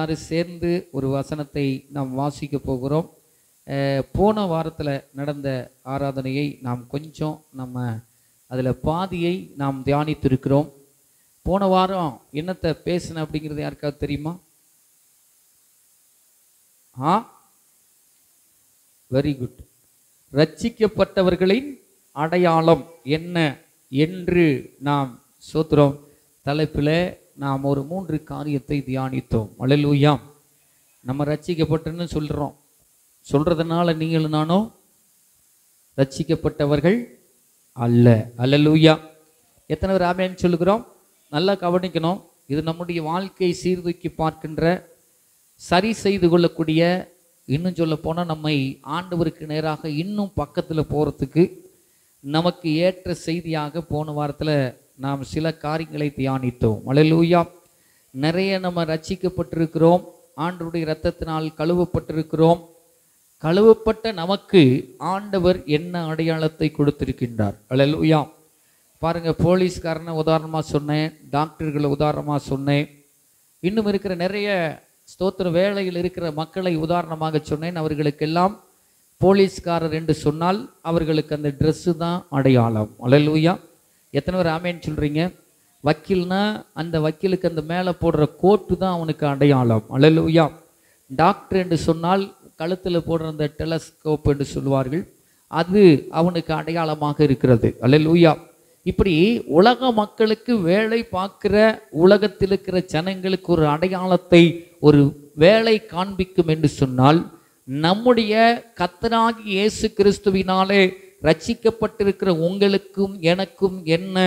எல்லாரும் சேர்ந்து ஒரு வசனத்தை நாம் வாசிக்க போகிறோம். போன வாரத்தில் நடந்த ஆராதனையை நாம் கொஞ்சம் அதில் பாதியை நாம் தியானித்திருக்கிறோம். போன வாரம் என்னத்தை பேசின அப்படிங்கிறது யாருக்காவது தெரியுமா? Very good. ரட்சிக்கப்பட்டவர்களின் அடையாளம் என்ன என்று நாம் சோத்திரம் தலைப்பில் நாம் ஒரு 3 காரியத்தை தியானித்தோம். அல்லேலூயா. நம்ம ரட்சிக்கப்பட்டன்னு சொல்றதுனால நீங்களும் நானும் ரட்சிக்கப்பட்டவர்கள் அல்ல. அல்லேலூயா. எத்தனை பேர் ஆமென் சொல்லுகிறோம்? நல்லா கவனிக்கணும். இது நம்முடைய வாழ்க்கையை சீர்தூக்கி பார்க்கின்ற, சரி செய்து கொள்ளக்கூடிய, இன்னும் சொல்ல போனால் நம்மை ஆண்டவருக்கு நேராக இன்னும் பக்கத்தில் போகிறதுக்கு நமக்கு ஏற்ற செய்தியாக போன வாரத்தில் நாம் சில காரியங்களை தியானித்தோம். அல்லேலூயா. நிறைய நம்ம ரட்சிக்கப்பட்டிருக்கிறோம், ஆண்டவருடைய இரத்தத்தினால் கழுவப்பட்டிருக்கிறோம். கழுவப்பட்ட நமக்கு ஆண்டவர் என்ன அடையாளத்தை கொடுத்திருக்கின்றார்? அல்லேலூயா. பாருங்க, போலீஸ்காரனை உதாரணமாக சொன்னேன், டாக்டர்களை உதாரணமாக சொன்னேன், இன்னும் இருக்கிற நிறைய ஸ்தோத்திர வேளையில் இருக்கிற மக்களை உதாரணமாக சொன்னேன். அவர்களுக்கெல்லாம் போலீஸ்காரர் என்று சொன்னால் அவர்களுக்கு அந்த ட்ரெஸ்ஸு தான் அடையாளம். அல்லேலூயா. எத்தனை பேர் ஆமேன்னு சொல்கிறீங்க? வக்கீல்னா அந்த வக்கீலுக்கு அந்த மேலே போடுற கோட்டு தான் அவனுக்கு அடையாளம். அல்லேலூயா. டாக்டர் என்று சொன்னால் கழுத்தில் போடுற அந்த டெலஸ்கோப் என்று சொல்வார்கள், அது அவனுக்கு அடையாளமாக இருக்கிறது. அல்லேலூயா. இப்படி உலக மக்களுக்கு, வேலை பார்க்கிற உலகத்தில் இருக்கிற ஜனங்களுக்கு ஒரு அடையாளத்தை, ஒரு வேலை காண்பிக்கும் என்று சொன்னால், நம்முடைய கர்த்தராகிய இயேசு கிறிஸ்துவினாலே ரட்சிக்கப்பட்டிருக்கிற உங்களுக்கும் எனக்கும் என்ன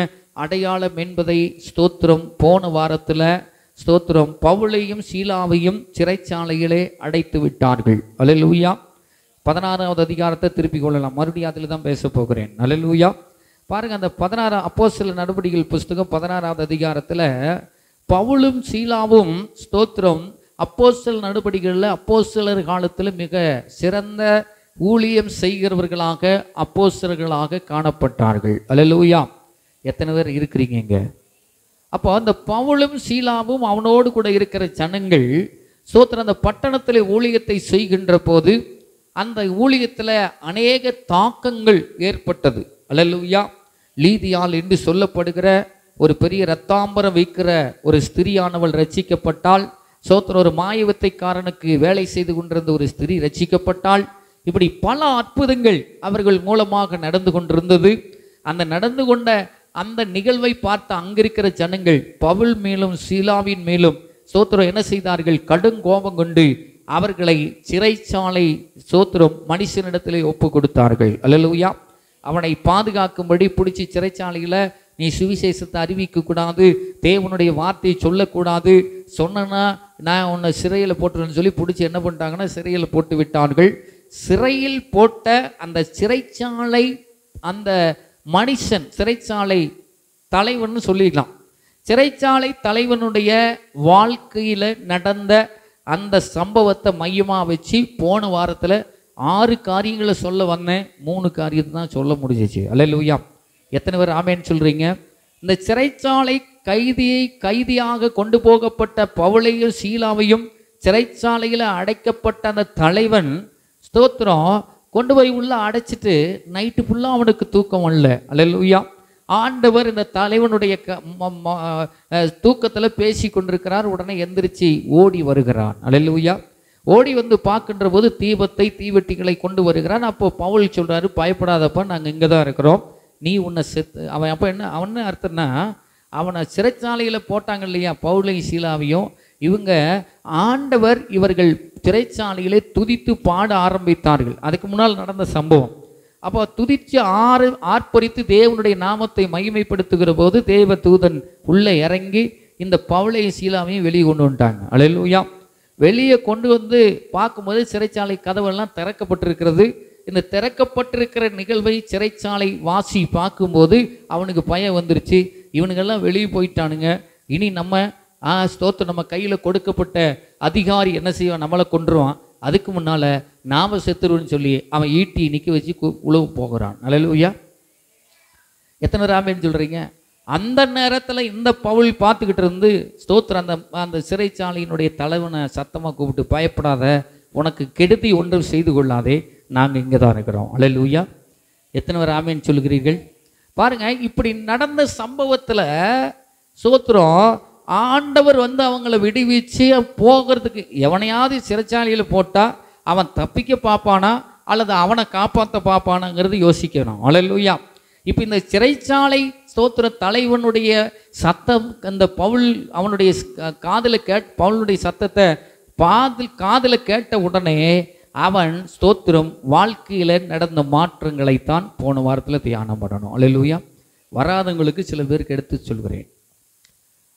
அடையாளம் என்பதை ஸ்தோத்திரம் போன வாரத்தில் ஸ்தோத்திரம் பவுலையும் சீலாவையும் சிறைச்சாலையிலே அடைத்து விட்டார்கள். அல்லேலூயா. 16வது அதிகாரத்தை திருப்பிக் கொள்ளலாம். மறுபடியும் அதில் தான் பேச போகிறேன். அல்லேலூயா. பாருங்க, அந்த 16 அப்போஸ்தலர் நடவடிக்கைகள் புஸ்தகம் 16வது அதிகாரத்தில் பவுலும் சீலாவும் ஸ்தோத்திரம் அப்போஸ்தலர் நடவடிக்கைகளில் அப்போஸ்தலர் காலத்தில் மிக சிறந்த ஊழியம் செய்கிறவர்களாக, அப்போஸ்தலர்களாக காணப்பட்டார்கள். அல்லேலூயா. எத்தனை பேர் இருக்கிறீங்க இங்க? அப்போ அந்த பவுலும் சீலாவும் அவனோடு கூட இருக்கிற ஜனங்கள் ஸ்தோத்திரம் அந்த பட்டணத்தில் ஊழியத்தை செய்கின்ற போது அந்த ஊழியத்தில் அநேக தாக்கங்கள் ஏற்பட்டது. அல்லேலூயா. லீதியாள் என்று சொல்லப்படுகிற ஒரு பெரிய இரத்தாம்பரம் வைக்கிற ஒரு ஸ்திரியானவள் ரட்சிக்கப்பட்டாள். சோத்திரம் ஒரு மாயவித்தைக்காரனுக்கு வேலை செய்து கொண்டிருந்த ஒரு ஸ்திரீ ரட்சிக்கப்பட்டாள். இப்படி பல அற்புதங்கள் அவர்கள் மூலமாக நடந்து கொண்டிருந்தது. அந்த நடந்து கொண்ட அந்த நிகழ்வை பார்த்த அங்கிருக்கிற ஜனங்கள் பவுல் மேலும் சீலாவின் மேலும் சோத்திரம் என்ன செய்தார்கள்? கடும் கோபம் கொண்டு அவர்களை சிறைச்சாலை சோத்திரம் மனுஷனிடத்திலே ஒப்பு கொடுத்தார்கள். அல்லேலூயா. அவனை பாதுகாக்கும்படி பிடிச்சி சிறைச்சாலையில் நீ சுவிசேஷத்தை அறிவிக்க கூடாது, தேவனுடைய வார்த்தையை சொல்லக்கூடாது, சொன்னா நான் உன்னை சிறையில் போட்டுருன்னு சொல்லி பிடிச்சி என்ன பண்ணிட்டாங்கன்னா சிறையில் போட்டு விட்டார்கள். சிறையில் போட்ட அந்த சிறைச்சாலை அந்த மனுஷன், சிறைச்சாலை தலைவன் சொல்லிக்கலாம், சிறைச்சாலை தலைவனுடைய வாழ்க்கையில் நடந்த அந்த சம்பவத்தை மையமாக வச்சு போன வாரத்தில் 6 காரியங்களை சொல்ல வந்தேன். 3 காரியத்தை தான் சொல்ல முடிஞ்சிச்சு. அல்லேலூயா. எத்தனை பேர் ஆமேன்னு சொல்கிறீங்க? இந்த சிறைச்சாலை கைதியாக கொண்டு போகப்பட்ட பவுலையும் சீலாவையும் சிறைச்சாலையில் அடைக்கப்பட்ட அந்த தலைவன் ஸ்தோத்திரம் கொண்டு போய் உள்ள அடைச்சிட்டு நைட்டு ஃபுல்லாக அவனுக்கு தூக்கம் வரல. அல்லேலூயா. ஆண்டவர் இந்த தலைவனுடைய தூக்கத்தில் பேசி கொண்டிருக்கிறார். உடனே எந்திரிச்சு ஓடி வருகிறான். அல்லேலூயா. ஓடி வந்து பார்க்கின்ற போது தீவெட்டிகளை கொண்டு வருகிறான். அப்போ பவுல் சொல்றாரு, பயப்படாதப்பா, நாங்கள் இங்கே தான் இருக்கிறோம், நீ உன்னை செத்து. அவன் அப்போ என்ன அவனு அர்த்தம்னா, அவனை சிறைச்சாலையில் போட்டாங்க இல்லையா பவுலையும் சீலாவையும், இவங்க ஆண்டவர் இவர்கள் சிறைச்சாலையிலே துதித்து பாட ஆரம்பித்தார்கள். அதுக்கு முன்னால் நடந்த சம்பவம். அப்போ துதித்து ஆர்ப்பரித்து தேவனுடைய நாமத்தை மகிமைப்படுத்துகிற போது தேவ தூதன் உள்ளே இறங்கி இந்த பவுலையும் சீலாவையும் வெளியே கொண்டு வந்துட்டாங்க. அல்லேலூயா. வெளியே கொண்டு வந்து பார்க்கும்போது சிறைச்சாலை கதவெல்லாம் திறக்கப்பட்டிருக்கிறது. இந்த திறக்கப்பட்டிருக்கிற நிகழ்வை சிறைச்சாலை வாசி பார்க்கும்போது அவனுக்கு பயம் வந்துருச்சு. இவனுங்கெல்லாம் வெளியே போயிட்டானுங்க, இனி நம்ம ஸ்தோத்திரம் நம்ம கையில் கொடுக்கப்பட்ட அதிகாரி என்ன செய்வான்? நம்மளை கொன்றுவான், அதுக்கு முன்னால் நாம செத்துருன்னு சொல்லி அவன் ஈட்டி நிற்க வச்சு உழவு போகிறான். அல்லேலூயா. எத்தனை ராமேன்னு சொல்கிறீங்க? அந்த நேரத்தில் இந்த பவுல் பார்த்துக்கிட்டு இருந்து ஸ்தோத்திரம் அந்த சிறைச்சாலையினுடைய தலைவனை சத்தமாக கூப்பிட்டு, பயப்படாத, உனக்கு கெடுதி ஒன்றும் செய்து கொள்ளாதே, நாங்கள் இங்கே தான் இருக்கிறோம். அல்லேலூயா. எத்தனை பேர் ஆமேன் சொல்லுகிறீர்கள்? பாருங்க, இப்படி நடந்த சம்பவத்தில் ஸ்தோத்திரம் ஆண்டவர் அவங்கள விடுவிச்சு போகிறதுக்கு, எவனையாவது சிறைச்சாலையில் போட்டால் அவன் தப்பிக்க பார்ப்பானா அல்லது அவனை காப்பாற்ற பார்ப்பானாங்கிறது யோசிக்கணும். அல்லேலூயா. இப்போ இந்த சிறைச்சாலை ஸ்தோத்திர தலைவனுடைய சத்தம் அந்த பவுல் அவனுடைய காதில் பவுலுடைய சத்தத்தை காதில் கேட்ட உடனே அவன் ஸ்தோத்திரம் வாழ்க்கையில் நடந்த மாற்றங்களைத்தான் போன வாரத்தில் தியானம் பண்ணணும். அல்லேலூயா. வராதவங்களுக்கு சில பேருக்கு எடுத்து சொல்கிறேன்.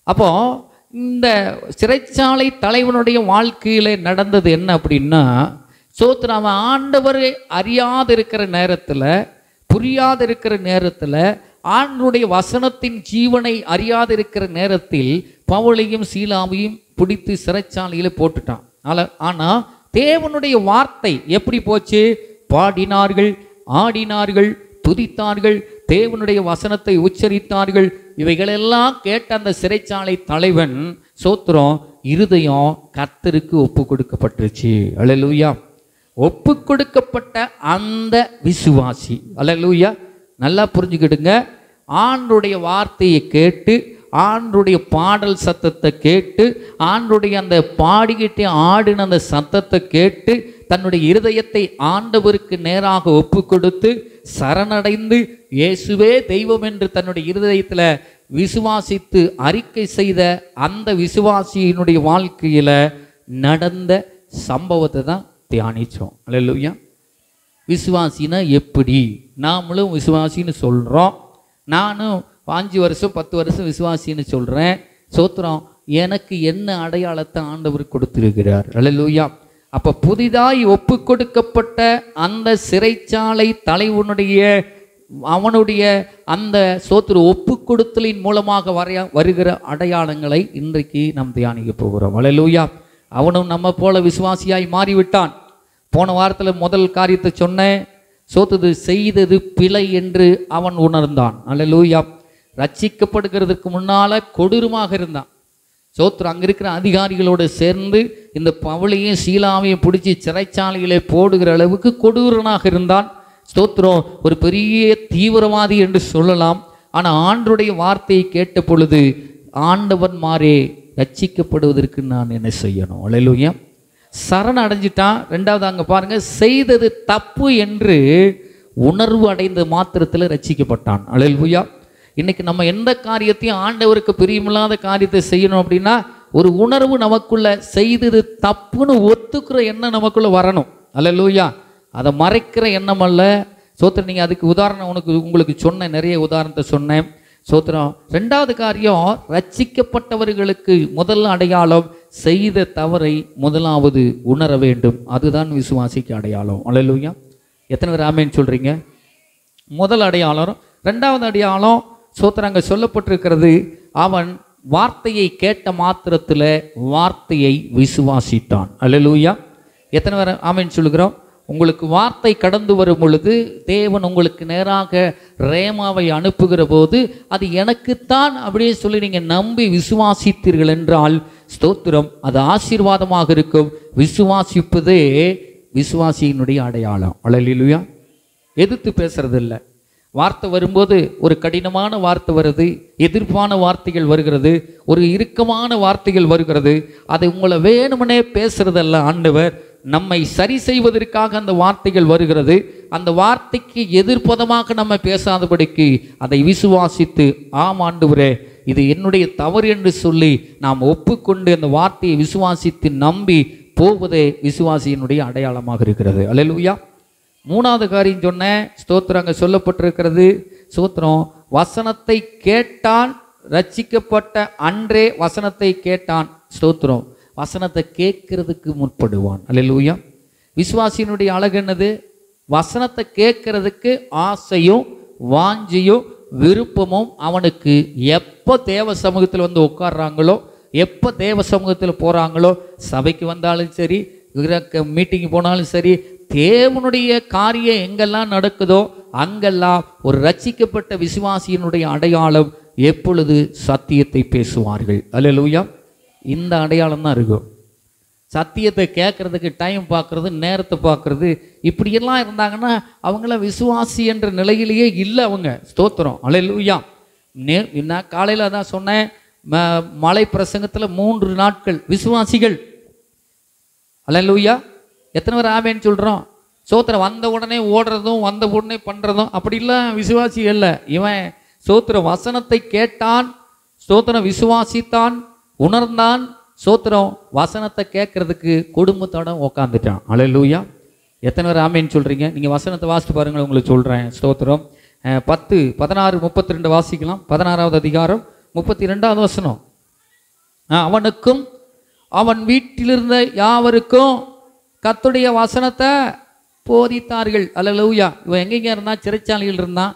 அப்போ இந்த சிறைச்சாலை தலைவனுடைய வாழ்க்கையில் நடந்தது என்ன அப்படின்னா, ஸ்தோத்திரம் அவன் ஆண்டவரை அறியாது இருக்கிற நேரத்தில், புரியாது இருக்கிற நேரத்தில், ஆண்டவருடைய வசனத்தின் ஜீவனை அறியாது இருக்கிற நேரத்தில் பவுலையும் சீலாவையும் பிடித்து சிறைச்சாலையில் போட்டுட்டான். ஆனால் தேவனுடைய வார்த்தை எப்படி போச்சு? பாடினார்கள், ஆடினார்கள், துதித்தார்கள், தேவனுடைய வசனத்தை உச்சரித்தார்கள். இவைகளெல்லாம் கேட்ட அந்த சிறைச்சாலை தலைவன் ஸ்தோத்திரம் இருதயம் கர்த்தருக்கு ஒப்பு கொடுக்கப்பட்டுருச்சு. அல்லேலூயா. ஒப்பு கொடுக்கப்பட்ட அந்த விசுவாசி, அல்லேலூயா, நல்லா புரிஞ்சுக்கிடுங்க, ஆண்டவருடைய வார்த்தையை கேட்டு, ஆண்டவருடைய பாடல் சத்தத்தை கேட்டு, ஆண்டவருடைய அந்த பாடிக்கிட்டே ஆடின அந்த சத்தத்தை கேட்டு தன்னுடைய இருதயத்தை ஆண்டவருக்கு நேராக ஒப்பு கொடுத்து சரணடைந்து இயேசுவே தெய்வம் என்று தன்னுடைய இருதயத்தில் விசுவாசித்து அறிக்கை செய்த அந்த விசுவாசியினுடைய வாழ்க்கையில் நடந்த சம்பவத்தை தான் தியானித்தோம். அல்லேலூயா. விசுவாசினா எப்படி? நாமளும் விசுவாசின்னு சொல்கிறோம். நானும் 5 வருஷம் 10 வருஷம் விசுவாசின்னு சொல்கிறேன். ஸ்தோத்திரம். எனக்கு என்ன அடையாளத்தை ஆண்டவர் கொடுத்திருக்கிறார்? அல்லேலூயா. அப்போ புதிதாய் ஒப்பு கொடுக்கப்பட்ட அந்த சிறைச்சாலை தலைவனுடைய அவனுடைய அந்த ஸ்தோத்திர ஒப்பு கொடுத்தலின் மூலமாக வருகிற அடையாளங்களை இன்றைக்கு நாம் தியானிக்க போகிறோம். அல்லேலூயா. அவனும் நம்ம போல விசுவாசியாய் மாறிவிட்டான். போன வாரத்தில் முதல் காரியத்தை சொன்னேன். சோத்துது செய்தது பிழை என்று அவன் உணர்ந்தான். அல்லேலூயா. ரட்சிக்கப்படுகிறதுக்கு முன்னால் கொடூரமாக இருந்தான். சோத்திரம். அங்கே இருக்கிற அதிகாரிகளோடு சேர்ந்து இந்த பவுலையும் சீலாவையும் பிடிச்சி சிறைச்சாலையிலே போடுகிற அளவுக்கு கொடூரனாக இருந்தான். ஸ்தோத்திரம். ஒரு பெரிய தீவிரவாதி என்று சொல்லலாம். ஆனால் ஆண்டவருடைய வார்த்தையை கேட்ட பொழுது ஆண்டவன் மாறே ரட்சிக்கப்படுவதற்கு நான் என்ன செய்யணும்? அல்லேலூயா. சரண அடைஞ்சிட்டான். ரெண்டாவது அங்கே பாருங்க, செய்தது தப்பு என்று உணர்வு அடைந்த மாத்திரத்தில் ரட்சிக்கப்பட்டான். அல்லேலூயா. இன்னைக்கு நம்ம எந்த காரியத்தையும் ஆண்டவருக்கு பிரியமில்லாத காரியத்தை செய்யணும் அப்படின்னா ஒரு உணர்வு நமக்குள்ள, செய்தது தப்புன்னு ஒத்துக்கிற எண்ணம் நமக்குள்ள வரணும். அல்லேலூயா. அதை மறைக்கிற எண்ணம் அல்ல. சோத்திரம். நீங்கள் அதுக்கு உதாரணம் உங்களுக்கு சொன்னேன், நிறைய உதாரணத்தை சொன்னேன். சோத்திரம். ரெண்டாவது காரியம், ரட்சிக்கப்பட்டவர்களுக்கு முதல் அடையாளம் செய்த தவறை முதலாவது உணர வேண்டும். அதுதான் விசுவாசிக்கு அடையாளம். அல்லேலூயா. எத்தனை பேர் ஆமேன்னு சொல்றீங்க? முதல் அடையாளம். ரெண்டாவது அடையாளம் சோத்திரம் அங்கே சொல்லப்பட்டிருக்கிறது, அவன் வார்த்தையை கேட்ட மாத்திரத்தில் வார்த்தையை விசுவாசித்தான். அல்லேலூயா. எத்தனை பேர் ஆமேன்னு சொல்லுகிறோம்? உங்களுக்கு வார்த்தை கடந்து வரும் பொழுது, தேவன் உங்களுக்கு நேராக ரேமாவை அனுப்புகிற போது அது எனக்குத்தான் அப்படியே சொல்லி நீங்கள் நம்பி விசுவாசித்தீர்கள் என்றால் ஸ்தோத்திரம், அது ஆசீர்வாதமாக இருக்கும். விசுவாசிப்பதே விசுவாசியினுடைய அடையாளம். அல்லேலூயா. எதிர்த்து பேசுறது இல்லை. வார்த்தை வரும்போது ஒரு கடினமான வார்த்தை வருது, எதிர்ப்பான வார்த்தைகள் வருகிறது, ஒரு இறுக்கமான வார்த்தைகள் வருகிறது. அதை உங்களை வேணுமனே பேசுறதல்ல. ஆண்டவர் நம்மை சரி செய்வதற்காக அந்த வார்த்தைகள் வருகிறது. அந்த வார்த்தைக்கு எதிர்ப்பதமாக நம்ம பேசாதபடிக்கு அதை விசுவாசித்து, ஆம் ஆண்டவரே இது என்னுடைய தவறு என்று சொல்லி நாம் ஒப்புக்கொண்டு அந்த வார்த்தையை விசுவாசித்து நம்பி போவதே விசுவாசியினுடைய அடையாளமாக இருக்கிறது. அல்லேலூயா. மூணாவது காரியம் சொன்னேன். ஸ்தோத்திரம். அங்கே சொல்லப்பட்டிருக்கிறது, ஸ்தோத்திரம், வசனத்தை கேட்டான், ரட்சிக்கப்பட்ட அன்றே வசனத்தை கேட்டான். ஸ்தோத்திரம். வசனத்தை கேட்கறதுக்கு முற்படுவான். அல்லேலூயா. விசுவாசியினுடைய அழகு என்னது? வசனத்தை கேட்கறதுக்கு ஆசையும் வாஞ்சியும் விருப்பமும் அவனுக்கு எப்போ தேவ சமூகத்தில் வந்து உட்கார்றாங்களோ, எப்போ தேவ சமூகத்தில் போகிறாங்களோ, சபைக்கு வந்தாலும் சரி, மீட்டிங் போனாலும் சரி, தேவனுடைய காரியம் எங்கெல்லாம் நடக்குதோ அங்கெல்லாம் ஒரு ரட்சிக்கப்பட்ட விசுவாசியினுடைய அடையாளம் எப்பொழுது சத்தியத்தை பேசுவார்கள். அல்லேலூயா. இந்த அடையாளம் தான் இருக்கும். சத்தியத்தை கேட்கறதுக்கு டைம் பார்க்கறது, நேரத்தை பார்க்கறது, இப்படியெல்லாம் இருந்தாங்கன்னா அவங்கள விசுவாசி என்ற நிலையிலேயே இல்லை அவங்க. ஸ்தோத்திரம். அல்லேலூயா. நான் காலையில் தான் சொன்னேன், மலை பிரசங்கத்தில் 3 நாட்கள் விசுவாசிகள். அல்லேலூயா. எத்தனை பேர் ஆமேன்னு சொல்கிறோம்? ஸ்தோத்திரம். வந்த உடனே ஓடுறதும் வந்த உடனே பண்ணுறதும் அப்படிலாம் விசுவாசி இல்லை. இவன் ஸ்தோத்திரம் வசனத்தை கேட்டான், ஸ்தோத்திரம் விசுவாசித்தான், உணர்ந்தான், ஸ்தோத்திரம் வசனத்தை கேட்கறதுக்கு குடும்பத்தோட உக்காந்துட்டான். அல்லேலூயா. எத்தனை பேர் ஆமேன்னு சொல்கிறீங்க? நீங்கள் வசனத்தை வாசித்து பாருங்கள், உங்களுக்கு சொல்கிறேன். ஸ்தோத்திரம். 10, 16, 32 வாசிக்கலாம். 16வது அதிகாரம் 32வது வசனம். அவனுக்கும் அவன் வீட்டிலிருந்த யாவருக்கும் கர்த்தருடைய வசனத்தை போதித்தார்கள். அல்லேலூயா. இவன் எங்கெங்க இருந்தான்? சிறைச்சாலையில் இருந்தான்.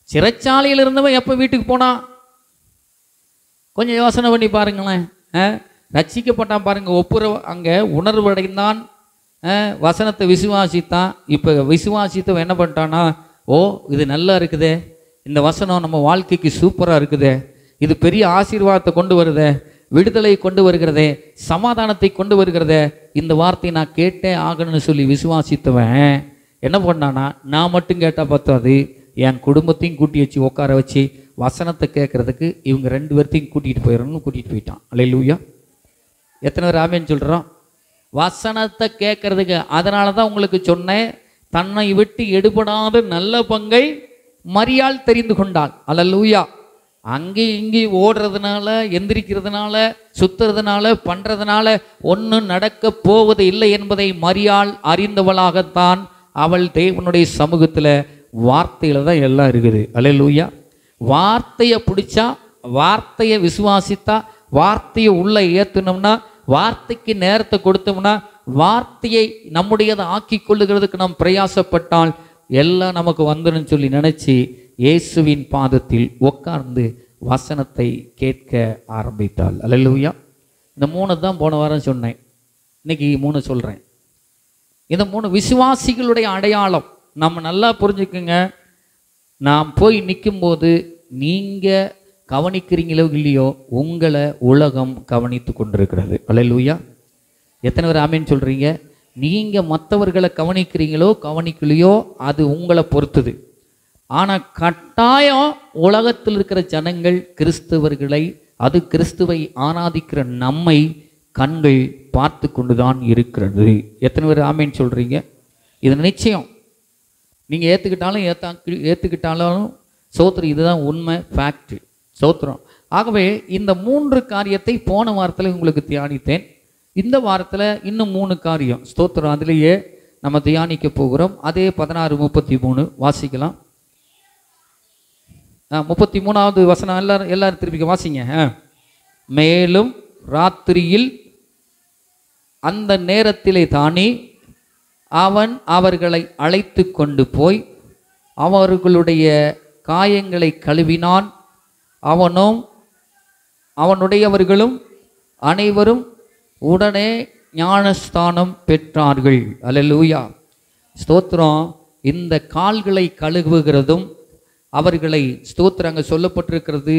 சிறைச்சாலையில் இருந்தவன் எப்போ வீட்டுக்கு போனான்? கொஞ்சம் யோசனை பண்ணி பாருங்களேன். ரட்சிக்கப்பட்டான் பாருங்க, ஒப்புரவு அங்கே உணர்வு அடைந்தான், வசனத்தை விசுவாசித்தான். இப்போ விசுவாசித்தவன் என்ன பண்ணிட்டான்னா, ஓ இது நல்லா இருக்குதே, இந்த வசனம் நம்ம வாழ்க்கைக்கு சூப்பராக இருக்குதே, இது பெரிய ஆசீர்வாதத்தை கொண்டு வருதே, விடுதலை கொண்டு வருகிறதே, சமாதானத்தை கொண்டு வருகிறதே, இந்த வார்த்தையை நான் கேட்டே ஆகணும்னு சொல்லி விசுவாசித்தவன் என்ன பண்ணானா, நான் மட்டும் கேட்டால் பத்தாது, என் குடும்பத்தையும் கூட்டி வச்சு உட்கார வச்சு வசனத்தை கேட்கறதுக்கு இவங்க 2 பேர்த்தையும் கூட்டிகிட்டு போயிடணும்னு கூட்டிகிட்டு போயிட்டான். அல்லேலூயா. எத்தனை பேர் ஆமேன்னு சொல்கிறோம்? வசனத்தை கேட்கறதுக்கு. அதனால தான் உங்களுக்கு சொன்னேன், தன்னை விட்டு எடுபடாத நல்ல பங்கை மரியாள் தெரிந்து கொண்டாள். அல்லேலூயா. அங்கேயும் இங்கேயும் ஓடுறதுனால, எந்திரிக்கிறதுனால, சுத்துறதுனால, பண்ணுறதுனால ஒன்றும் நடக்க போவது இல்லை என்பதை மரியாள் அறிந்தவளாகத்தான் அவள் தேவனுடைய சமூகத்தில் வார்த்தையில் தான் எல்லாம் இருக்குது. அல்லேலூயா. வார்த்தையை பிடிச்சா, வார்த்தையை விசுவாசித்தா, வார்த்தையை உள்ளே ஏற்றுனோம்னா, வார்த்தைக்கு நேரத்தை கொடுத்தோம்னா, வார்த்தையை நம்முடையதை ஆக்கி கொள்ளுகிறதுக்கு நாம் பிரயாசப்பட்டால் எல்லாம் நமக்கு வந்துடும் சொல்லி நினச்சி இயேசுவின் பாதத்தில் உட்கார்ந்து வசனத்தை கேட்க ஆரம்பித்தாள். அல்லேலூயா. இந்த 3 தான் போன வாரம் சொன்னேன், இன்னைக்கு 3 சொல்கிறேன். இந்த 3 விசுவாசிகளுடைய அடையாளம் நம்ம நல்லா புரிஞ்சுக்குங்க. நாம் போய் நிற்கும்போது நீங்கள் கவனிக்கிறீங்களோ இல்லையோ, உங்களை உலகம் கவனித்து கொண்டிருக்கிறது. அல்லேலூயா. எத்தனை பேர் ஆமேன்னு சொல்கிறீங்க? நீங்கள் மற்றவர்களை கவனிக்கிறீங்களோ கவனிக்கலையோ அது உங்களை பொறுத்தது. ஆனால் கட்டாயம் உலகத்தில் இருக்கிற ஜனங்கள் கிறிஸ்தவர்களை, அது கிறிஸ்துவை ஆராதிக்கிற நம்மை கண்கள் பார்த்து கொண்டு தான் இருக்கிறது. எத்தனை பேர் ஆமேன்னு சொல்கிறீங்க? இது நிச்சயம். நீங்கள் ஏற்றுக்கிட்டாலும் சோத்திரம், இதுதான் உண்மை, ஃபேக்ட். சோத்திரம். ஆகவே இந்த 3 காரியத்தை போன வாரத்தில் உங்களுக்கு தியானித்தேன். இந்த வாரத்தில் இன்னும் 3 காரியம். ஸ்தோத்திரம். அதிலேயே நம்ம தியானிக்க போகிறோம். அதே 16:33 வாசிக்கலாம். 33வது வசனம் எல்லாரும் திருப்பி வாசிங்க. மேலும் ராத்திரியில் அந்த நேரத்திலே தானே அவன் அவர்களை அழைத்து கொண்டு போய் அவர்களுடைய காயங்களை கழுவினான். அவனும் அவனுடையவர்களும் அனைவரும் உடனே ஞானஸ்தானம் பெற்றார்கள். அல்லேலூயா. ஸ்தோத்திரம். இந்த கால்களை கழுவுகிறதும் அவர்களை ஸ்தோத்திரம் அங்கே சொல்லப்பட்டிருக்கிறது.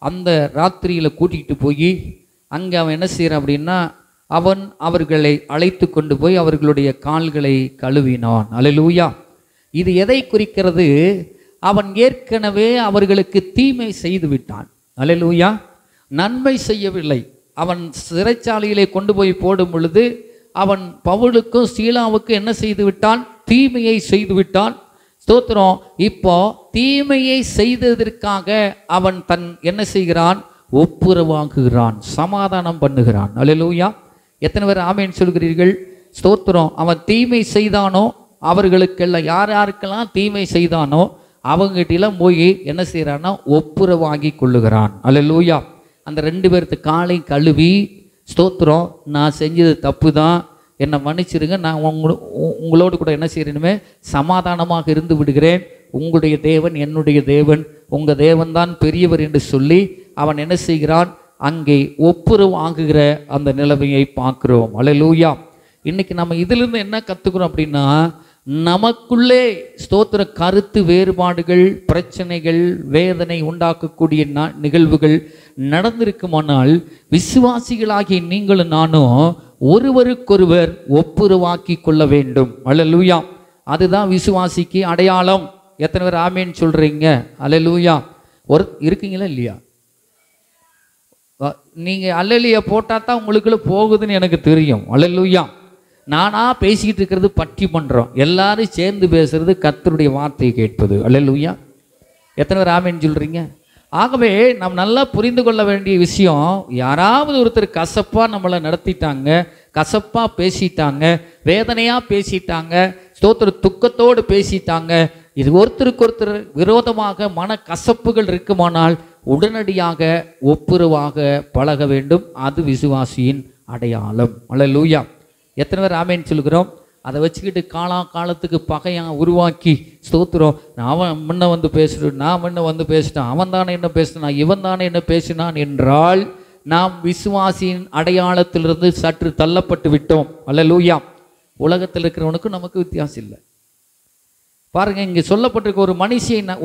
அந்த ராத்திரியில் கூட்டிகிட்டு போய் அங்கே அவன் என்ன செய்கிறான் அப்படின்னா, அவன் அவர்களை அழைத்து கொண்டு போய் அவர்களுடைய கால்களை கழுவினான். அல்லேலூயா. இது எதை குறிக்கிறது? அவன் ஏற்கனவே அவர்களுக்கு தீமை செய்து விட்டான். அல்லேலூயா. நன்மை செய்யவில்லை. அவன் சிறைச்சாலையிலே கொண்டு போய் போடும் பொழுது அவன் பவுலுக்கும் சீலாவுக்கும் என்ன செய்து விட்டான்? தீமையை செய்து விட்டான். ஸ்தோத்திரம். இப்போ தீமையை செய்ததற்காக அவன் என்ன செய்கிறான்? ஒப்புரவாகுகிறான், சமாதானம் பண்ணுகிறான். அல்லேலூயா. எத்தனை பேர் ஆமேன்னு சொல்கிறீர்கள்? ஸ்தோத்திரம். அவன் தீமை செய்தானோ அவர்களுக்கெல்லாம், யார் யாருக்கெல்லாம் தீமை செய்தானோ அவங்ககிட்டலாம் போய் என்ன செய்கிறான்னா ஒப்புரவாகி கொள்ளுகிறான். அல்லேலூயா. அந்த 2 பேர்த்து காலை கழுவி, ஸ்தோத்திரம், நான் செஞ்சது தப்பு தான், என்னை மன்னிச்சிருங்க, நான் உங்களோடு கூட என்ன செய்யணுமே சமாதானமாக இருந்து விடுகிறேன், உங்களுடைய தேவன் என்னுடைய தேவன், உங்கள் தேவன் தான் பெரியவர் என்று சொல்லி அவன் என்ன செய்கிறான்? அங்கே ஒப்புரவாகுகிற அந்த நிலைமையை பார்க்கிறோம். அல்லேலூயா. இன்னைக்கு நம்ம இதிலிருந்து என்ன கற்றுக்கிறோம் அப்படின்னா, நமக்குள்ளே ஸ்தோத்திர கருத்து வேறுபாடுகள், பிரச்சனைகள், வேதனை உண்டாக்கக்கூடிய நிகழ்வுகள் நடந்திருக்குமானால் விசுவாசிகளாகிய நீங்களும் நானும் ஒருவருக்கொருவர் ஒப்புரவாக்கி கொள்ள வேண்டும். அல்லேலூயா. அதுதான் விசுவாசிக்கு அடையாளம். எத்தனை பேர் ஆமேன்னு சொல்றீங்க? அல்லேலூயா. இருக்கீங்களா இல்லையா? நீங்க அல்லேலூயா போட்டா தான் உங்களுக்குள்ள போகுதுன்னு எனக்கு தெரியும். அல்லேலூயா. நானா பேசிக்கிட்டு இருக்கிறது பற்றி பண்றோம், எல்லாரும் சேர்ந்து பேசுறது கர்த்தருடைய வார்த்தையை கேட்பது. அல்லேலூயா. எத்தனை பேர் ஆமேன்னு சொல்றீங்க? ஆகவே நாம் நல்லா புரிந்து கொள்ள வேண்டிய விஷயம், யாராவது ஒருத்தர் கசப்பா நம்மளை நடத்திட்டாங்க, கசப்பா பேசிட்டாங்க, வேதனையா பேசிட்டாங்க, ஸ்தோத்திர துக்கத்தோடு பேசிட்டாங்க, இது ஒருத்தருக்கு ஒருத்தர் விரோதமாக மன கசப்புகள் இருக்குமானால் உடனடியாக ஒப்புரவாக பழக வேண்டும். அது விசுவாசியின் அடையாளம். அல்லேலூயா. எத்தனை பேர் ஆமேன்னு சொல்லுகிறோம்? அதை வச்சுக்கிட்டு காலத்துக்கு பகையாக உருவாக்கி ஸ்தோத்திரம், அவன் முன்ன வந்து பேசுகிறேன், நான் முன்ன வந்து பேசிட்டான், அவன் தானே என்ன பேசினான், இவன் தானே என்ன பேசினான் என்றால் நாம் விசுவாசியின் அடையாளத்திலிருந்து சற்று தள்ளப்பட்டு விட்டோம். அல்லேலூயா. உலகத்தில் இருக்கிறவனுக்கும் நமக்கு வித்தியாசம் இல்லை. பாருங்க, இங்கே சொல்லப்பட்டிருக்க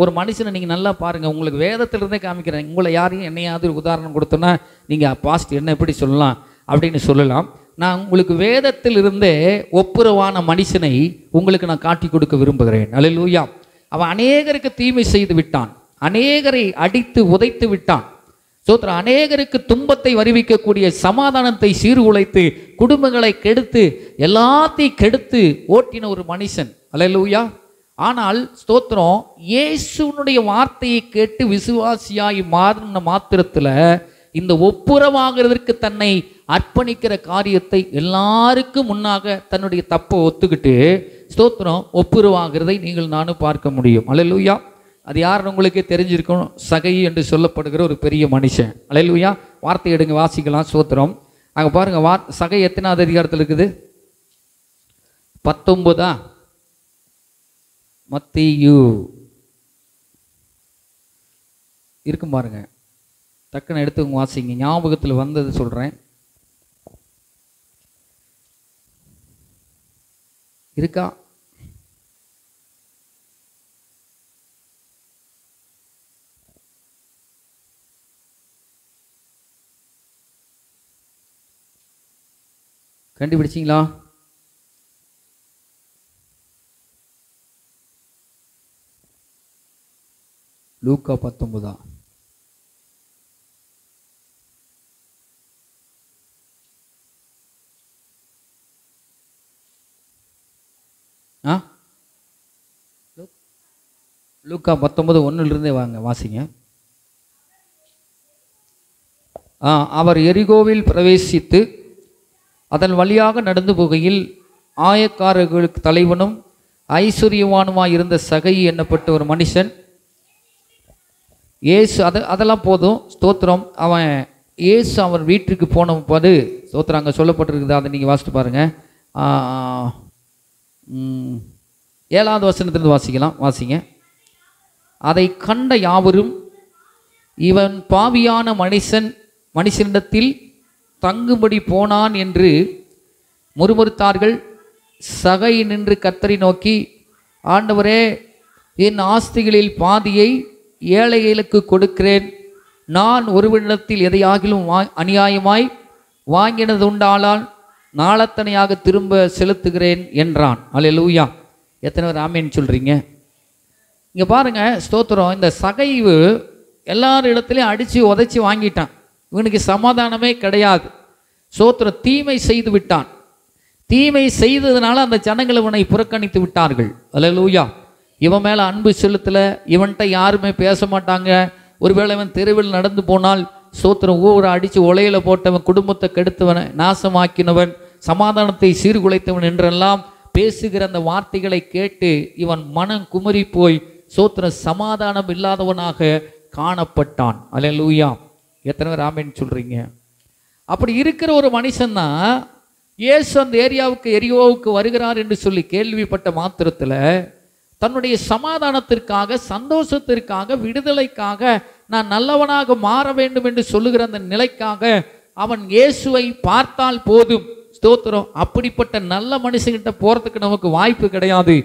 ஒரு மனுஷனை நீங்கள் நல்லா பாருங்க. உங்களுக்கு வேதத்திலிருந்தே காமிக்கிறேன். உங்களை யாரையும் என்னையாவது உதாரணம் கொடுத்தோன்னா நீங்கள் பாஸ்ட் என்ன எப்படி சொல்லலாம் அப்படின்னு சொல்லலாம். நான் உங்களுக்கு வேதத்திலிருந்தே ஒப்புரவான மனுஷனை உங்களுக்கு நான் காட்டி கொடுக்க விரும்புகிறேன். அல்லேலூயா. அவன் அநேகருக்கு தீமை செய்து விட்டான், அநேகரை அடித்து உதைத்து விட்டான், சோத்திரம் அநேகருக்கு துன்பத்தை வருவிக்கக்கூடிய சமாதானத்தை சீர்குலைத்து குடும்பங்களை கெடுத்து எல்லாத்தையும் கெடுத்து ஓட்டின ஒரு மனுஷன். அல்லேலூயா. ஆனால் ஸ்தோத்திரம், இயேசுனுடைய வார்த்தையை கேட்டு விசுவாசியாய் மாறின மாத்திரத்தில் இந்த ஒப்புரவாகிறதற்கு தன்னை அர்ப்பணிக்கிற காரியத்தை எல்லாருக்கும் முன்னாக தன்னுடைய தப்பை ஒத்துக்கிட்டு ஸ்தோத்திரம் ஒப்புரவாகிறதை நீங்கள் நானும் பார்க்க முடியும். அல்லேலூயா. அது யாருன்னு உங்களுக்கே தெரிஞ்சிருக்கணும். சகை என்று சொல்லப்படுகிற ஒரு பெரிய மனுஷன். அல்லேலூயா. வார்த்தை எடுங்க, வாசிக்கலாம். ஸ்தோத்திரம். அங்கே பாருங்க, சகை எத்தனாவது அதிகாரத்தில் இருக்குது? 19. மத்தேயு இருக்கும் பாருங்க, டக்குன்னு எடுத்து வாசிங்க. ஞாபகத்தில் வந்தது சொல்கிறேன். இருக்கா? கண்டுபிடிச்சிங்களா? லூக்கா 19. லூக்கா 19:1 வாங்க, வாசிங்க. அவர் எரிகோவில் பிரவேசித்து அதன் வழியாக நடந்து போகையில் ஆயக்காரர்களுக்கு தலைவனும் ஐஸ்வர்யவானுமாய் இருந்த சகை என்னப்பட்ட ஒரு மனுஷன் இயேசு அதெல்லாம் போதும். ஸ்தோத்திரம். இயேசு அவர் வீட்டுக்கு போன போது ஸ்தோத்திரம் அங்கே சொல்லப்பட்டிருக்குது. அதை நீங்கள் வாசித்து பாருங்க. 7வது வசனத்திலிருந்து வாசிக்கலாம். வாசிங்க. அதை கண்ட யாவரும் இவன் பாவியான மனுஷனிடத்தில் தங்கும்படி போனான் என்று முறுமுறுத்தார்கள். சகை நின்று கர்த்தரை நோக்கி, ஆண்டவரே, என் ஆஸ்திகளில் பாதியை ஏழைகளுக்கு கொடுக்கிறேன். நான் ஒருவனிடத்தில் எதையாகிலும் அநியாயமாய் வாங்கினது உண்டானால் நாளத்தனையாக திரும்ப செலுத்துகிறேன் என்றான். அல்லேலூயா. எத்தனை பேர் ஆமேன்னு சொல்றீங்க? இங்கே பாருங்க, ஸ்தோத்திரம். இந்த சகைவு எல்லார் இடத்துலையும் அடித்து உதைச்சி வாங்கிட்டான். இவனுக்கு சமாதானமே கிடையாது. ஸ்தோத்திரம். தீமை செய்து விட்டான். தீமை செய்ததுனால அந்த ஜனங்கள் இவனை புறக்கணித்து விட்டார்கள். அல்லேலூயா. இவன் மேலே அன்பு செலுத்தலை, இவன்கிட்ட யாருமே பேச மாட்டாங்க. ஒருவேளை இவன் தெருவில் நடந்து போனால் ஸ்தோத்திரம் ஊரை அடித்து உலையில போட்டவன், குடும்பத்தை கெடுத்தவன், நாசமாக்கினவன், சமாதானத்தை சீர்குலைத்தவன் என்றெல்லாம் பேசுகிற அந்த வார்த்தைகளை கேட்டு இவன் மனம் குமரி போய் ஸ்தோத்திரம் சமாதானம் இல்லாதவனாக காணப்பட்டான். அல்லேலூயா. எத்தனை பேர் ஆமேன்னு சொல்றீங்க? அப்படி இருக்கிற ஒரு மனுஷன் தான் இயேசு அந்த எரிகோவுக்கு வருகிறார் என்று சொல்லி கேள்விப்பட்ட மாத்திரத்தில் தன்னுடைய சமாதானத்திற்காக, சந்தோஷத்திற்காக, விடுதலைக்காக, நான் நல்லவனாக மாற வேண்டும் என்று சொல்லுகிற அந்த நிலைக்காக அவன் இயேசுவை பார்த்தால் போதும், ஸ்தோத்திரம், அப்படிப்பட்ட நல்ல மனுஷங்கிட்ட போறதுக்கு நமக்கு வாய்ப்பு கிடையாது.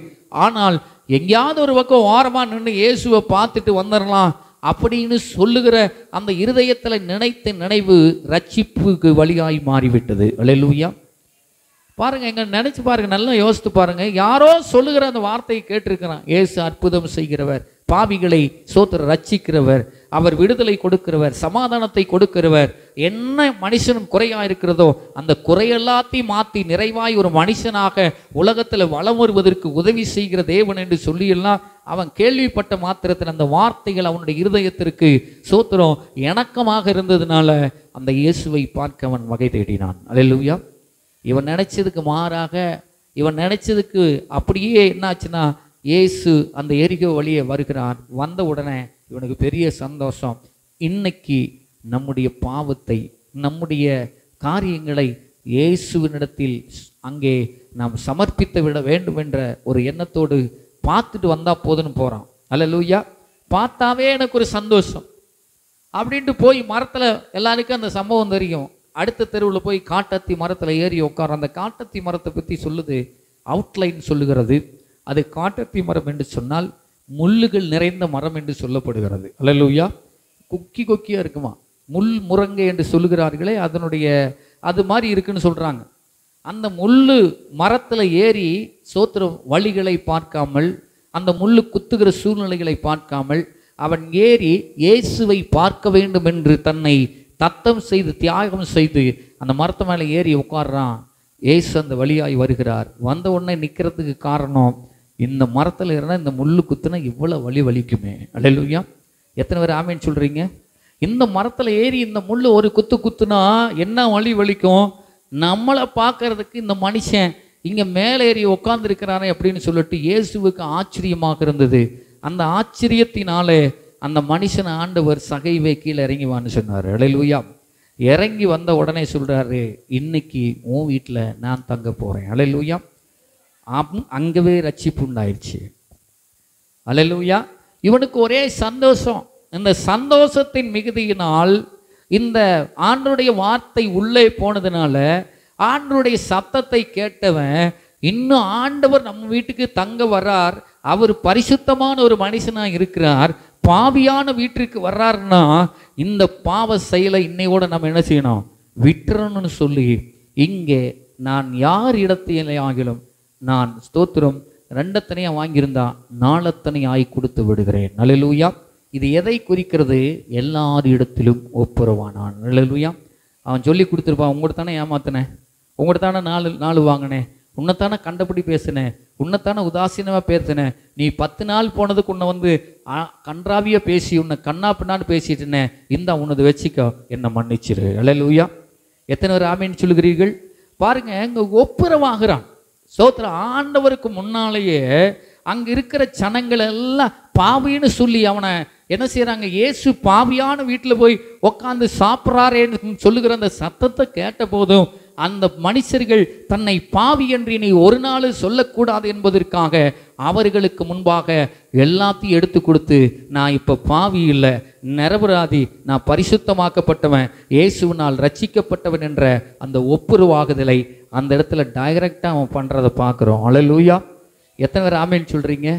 ஆனால் எங்கேயாவது ஒரு பக்கம் ஓரமா நின்று இயேசுவை பார்த்துட்டு வந்துடலாம் அப்படின்னு சொல்லுகிற அந்த இருதயத்தில் நினைத்த நினைவு ரட்சிப்புக்கு வழியாய் மாறிவிட்டது. அல்லேலூயா. பாருங்க, எங்க நினைச்சு பாருங்க, நல்லா யோசித்து பாருங்க. யாரோ சொல்லுகிற அந்த வார்த்தையை கேட்டிருக்கிறான். இயேசு அற்புதம் செய்கிறவர், பாவிகளை ஸ்தோத்திரம் ரட்சிக்கிறவர், அவர் விடுதலை கொடுக்கிறவர், சமாதானத்தை கொடுக்கிறவர். என்ன மனுஷனும் குறையா இருக்கிறதோ அந்த குறையெல்லாத்தையும் மாற்றி நிறைவாய் ஒரு மனுஷனாக உலகத்தில் வலம் வருவதற்கு உதவி செய்கிற தேவன் என்று சொல்லியெல்லாம் அவன் கேள்விப்பட்ட மாத்திரத்தில் அந்த வார்த்தைகள் அவனுடைய இருதயத்திற்கு ஸ்தோத்திரம் இணக்கமாக இருந்ததுனால அந்த இயேசுவை பார்க்க அவன் வகை தேடினான். அல்லேலூயா. இவன் நினைச்சதுக்கு மாறாக, இவன் நினைச்சதுக்கு அப்படியே என்னாச்சுன்னா, இயேசு அந்த எரிகோ வழியே வருகிறான். வந்த உடனே இவனுக்கு பெரிய சந்தோஷம். இன்னைக்கு நம்முடைய பாவத்தை, நம்முடைய காரியங்களை இயேசுவினிடத்தில் அங்கே நாம் சமர்ப்பித்து விட வேண்டும் என்ற ஒரு எண்ணத்தோடு பார்த்துட்டு வந்தா போதுன்னு போறான். அல்லேலூயா. பார்த்தாவே எனக்கு ஒரு சந்தோஷம் அப்படின்ட்டு போய் மரத்தில் எல்லாருக்கும் அந்த சம்பவம் தெரியும். அடுத்த தெருவில் போய் காட்டத்தி மரத்தில் ஏறி உட்கார. அந்த காட்டத்தி மரத்தை பற்றி சொல்லுது, அவுட்லைன் சொல்லுகிறது. அது காட்டத்தி மரம் என்று சொன்னால் முள்ளுகள் நிறைந்த மரம் என்று சொல்லப்படுகிறது. அல்லேலூயா. கொக்கியா இருக்குமா, முள் முருங்கை என்று சொல்லுகிறார்களே, அதனுடைய அது மாதிரி இருக்குன்னு சொல்றாங்க. அந்த முள்ளு மரத்தில் ஏறி ஸ்தோத்திரம் வழிகளை பார்க்காமல், அந்த முள்ளு குத்துகிற சூழ்நிலைகளை பார்க்காமல் அவன் ஏறி இயேசுவை பார்க்க வேண்டும் என்று தன்னை தத்தம் செய்து தியாகம் செய்து அந்த மரத்து மேலே ஏறி உட்கார்றான். இயேசு அந்த வழியாய் வருகிறார். வந்த உடனே நிற்கிறதுக்கு காரணம், இந்த மரத்தில் இருந்தால் இந்த முள்ளு குத்துனா இவ்வளோ வலி வலிக்குமே. அல்லேலூயா. எத்தனை பேர் ஆமேன்னு சொல்கிறீங்க? இந்த மரத்தில் ஏறி இந்த முள்ளு ஒரு குத்து குத்துனா என்ன வலி வலிக்கும்? நம்மளை பார்க்கறதுக்கு இந்த மனுஷன் இங்கே மேலே ஏறி உட்காந்துருக்கிறானே அப்படின்னு சொல்லிட்டு இயேசுவுக்கு ஆச்சரியமாக இருந்தது. அந்த ஆச்சரியத்தினாலே அந்த மனுஷன் ஆண்டவர் சகைவே கீழே இறங்கிவான்னு சொன்னார். அல்லேலூயா. இறங்கி வந்த உடனே சொல்றாரு, இன்னைக்கு உன் வீட்டில் நான் தங்க போறேன். அல்லேலூயா. அங்கவே ரட்சிப்பு உண்டாயிடுச்சு. அல்லேலூயா. இவனுக்கு ஒரே சந்தோஷம். இந்த சந்தோஷத்தின் மிகுதியினால் இந்த ஆண்டவருடைய வார்த்தை உள்ளே போனதுனால ஆண்டவருடைய சத்தத்தை கேட்டவன், இன்னும் ஆண்டவர் நம்ம வீட்டுக்கு தங்க வர்றார், அவர் பரிசுத்தமான ஒரு மனுஷனாக இருக்கிறார், பாவியான வீட்டிற்கு வர்றாருன்னா இந்த பாவ செயலை இன்னையோட நம்ம என்ன செய்யணும், விட்டுறணும்னு சொல்லி, இங்கே நான் யார் இடத்திலே ஆகிலும் நான் ஸ்தோத்திரம் ரெண்டத்தனையாக வாங்கியிருந்தா நாளத்தனையாய் கொடுத்து விடுகிறேன். அல்லேலூயா. இது எதை குறிக்கிறது? எல்லார் இடத்திலும் ஒப்புரவானான். அல்லேலூயா. அவன் சொல்லி கொடுத்துருப்பான், உங்கள்கிட்ட தானே ஏமாத்தினேன், உங்கள்கிட்ட தானே நாலு வாங்கினேன், உன்னைத்தானே கண்டபடி பேசினேன், உன்னைத்தானே உதாசீனமாக பேசினேன், நீ 10 நாள் போனதுக்கு உன்னை கன்றாவிய பேசி உன்னை கண்ணா பின்னான்னு பேசிட்டுனே, இந்த உன்னது வச்சுக்கோ, என்னை மன்னிச்சிரு. அல்லேலூயா. எத்தனை பேர் ஆமேன்னு சொல்லுகிறீர்கள்? பாருங்க, இங்கே ஒப்புரவாகிறான். ஸ்தோத்திரம். ஆண்டவருக்கு முன்னாலேயே அங்கே இருக்கிற ஜனங்கள் எல்லாம் பாவின்னு சொல்லி அவனை என்ன செய்கிறாங்க, இயேசு பாவியான வீட்டில் போய் உட்காந்து சாப்பிட்றாரேன்னு சொல்லுகிற அந்த சத்தத்தை கேட்ட போதும் அந்த மனுஷர்கள் தன்னை பாவி என்று இனி ஒரு நாள் சொல்லக்கூடாது என்பதற்காக அவர்களுக்கு முன்பாக எல்லாத்தையும் எடுத்து கொடுத்து, நான் இப்போ பாவி இல்லை, நிரபராதி, நான் பரிசுத்தமாக்கப்பட்டவன், இயேசுவினால் ரட்சிக்கப்பட்டவன் என்ற அந்த ஒப்புரவாகுதலை அந்த இடத்துல டைரக்டாக அவன் பண்ணுறதை பார்க்குறோம். அல்லேலூயா. எத்தனை பேர் ஆமேன்னு சொல்கிறீங்க?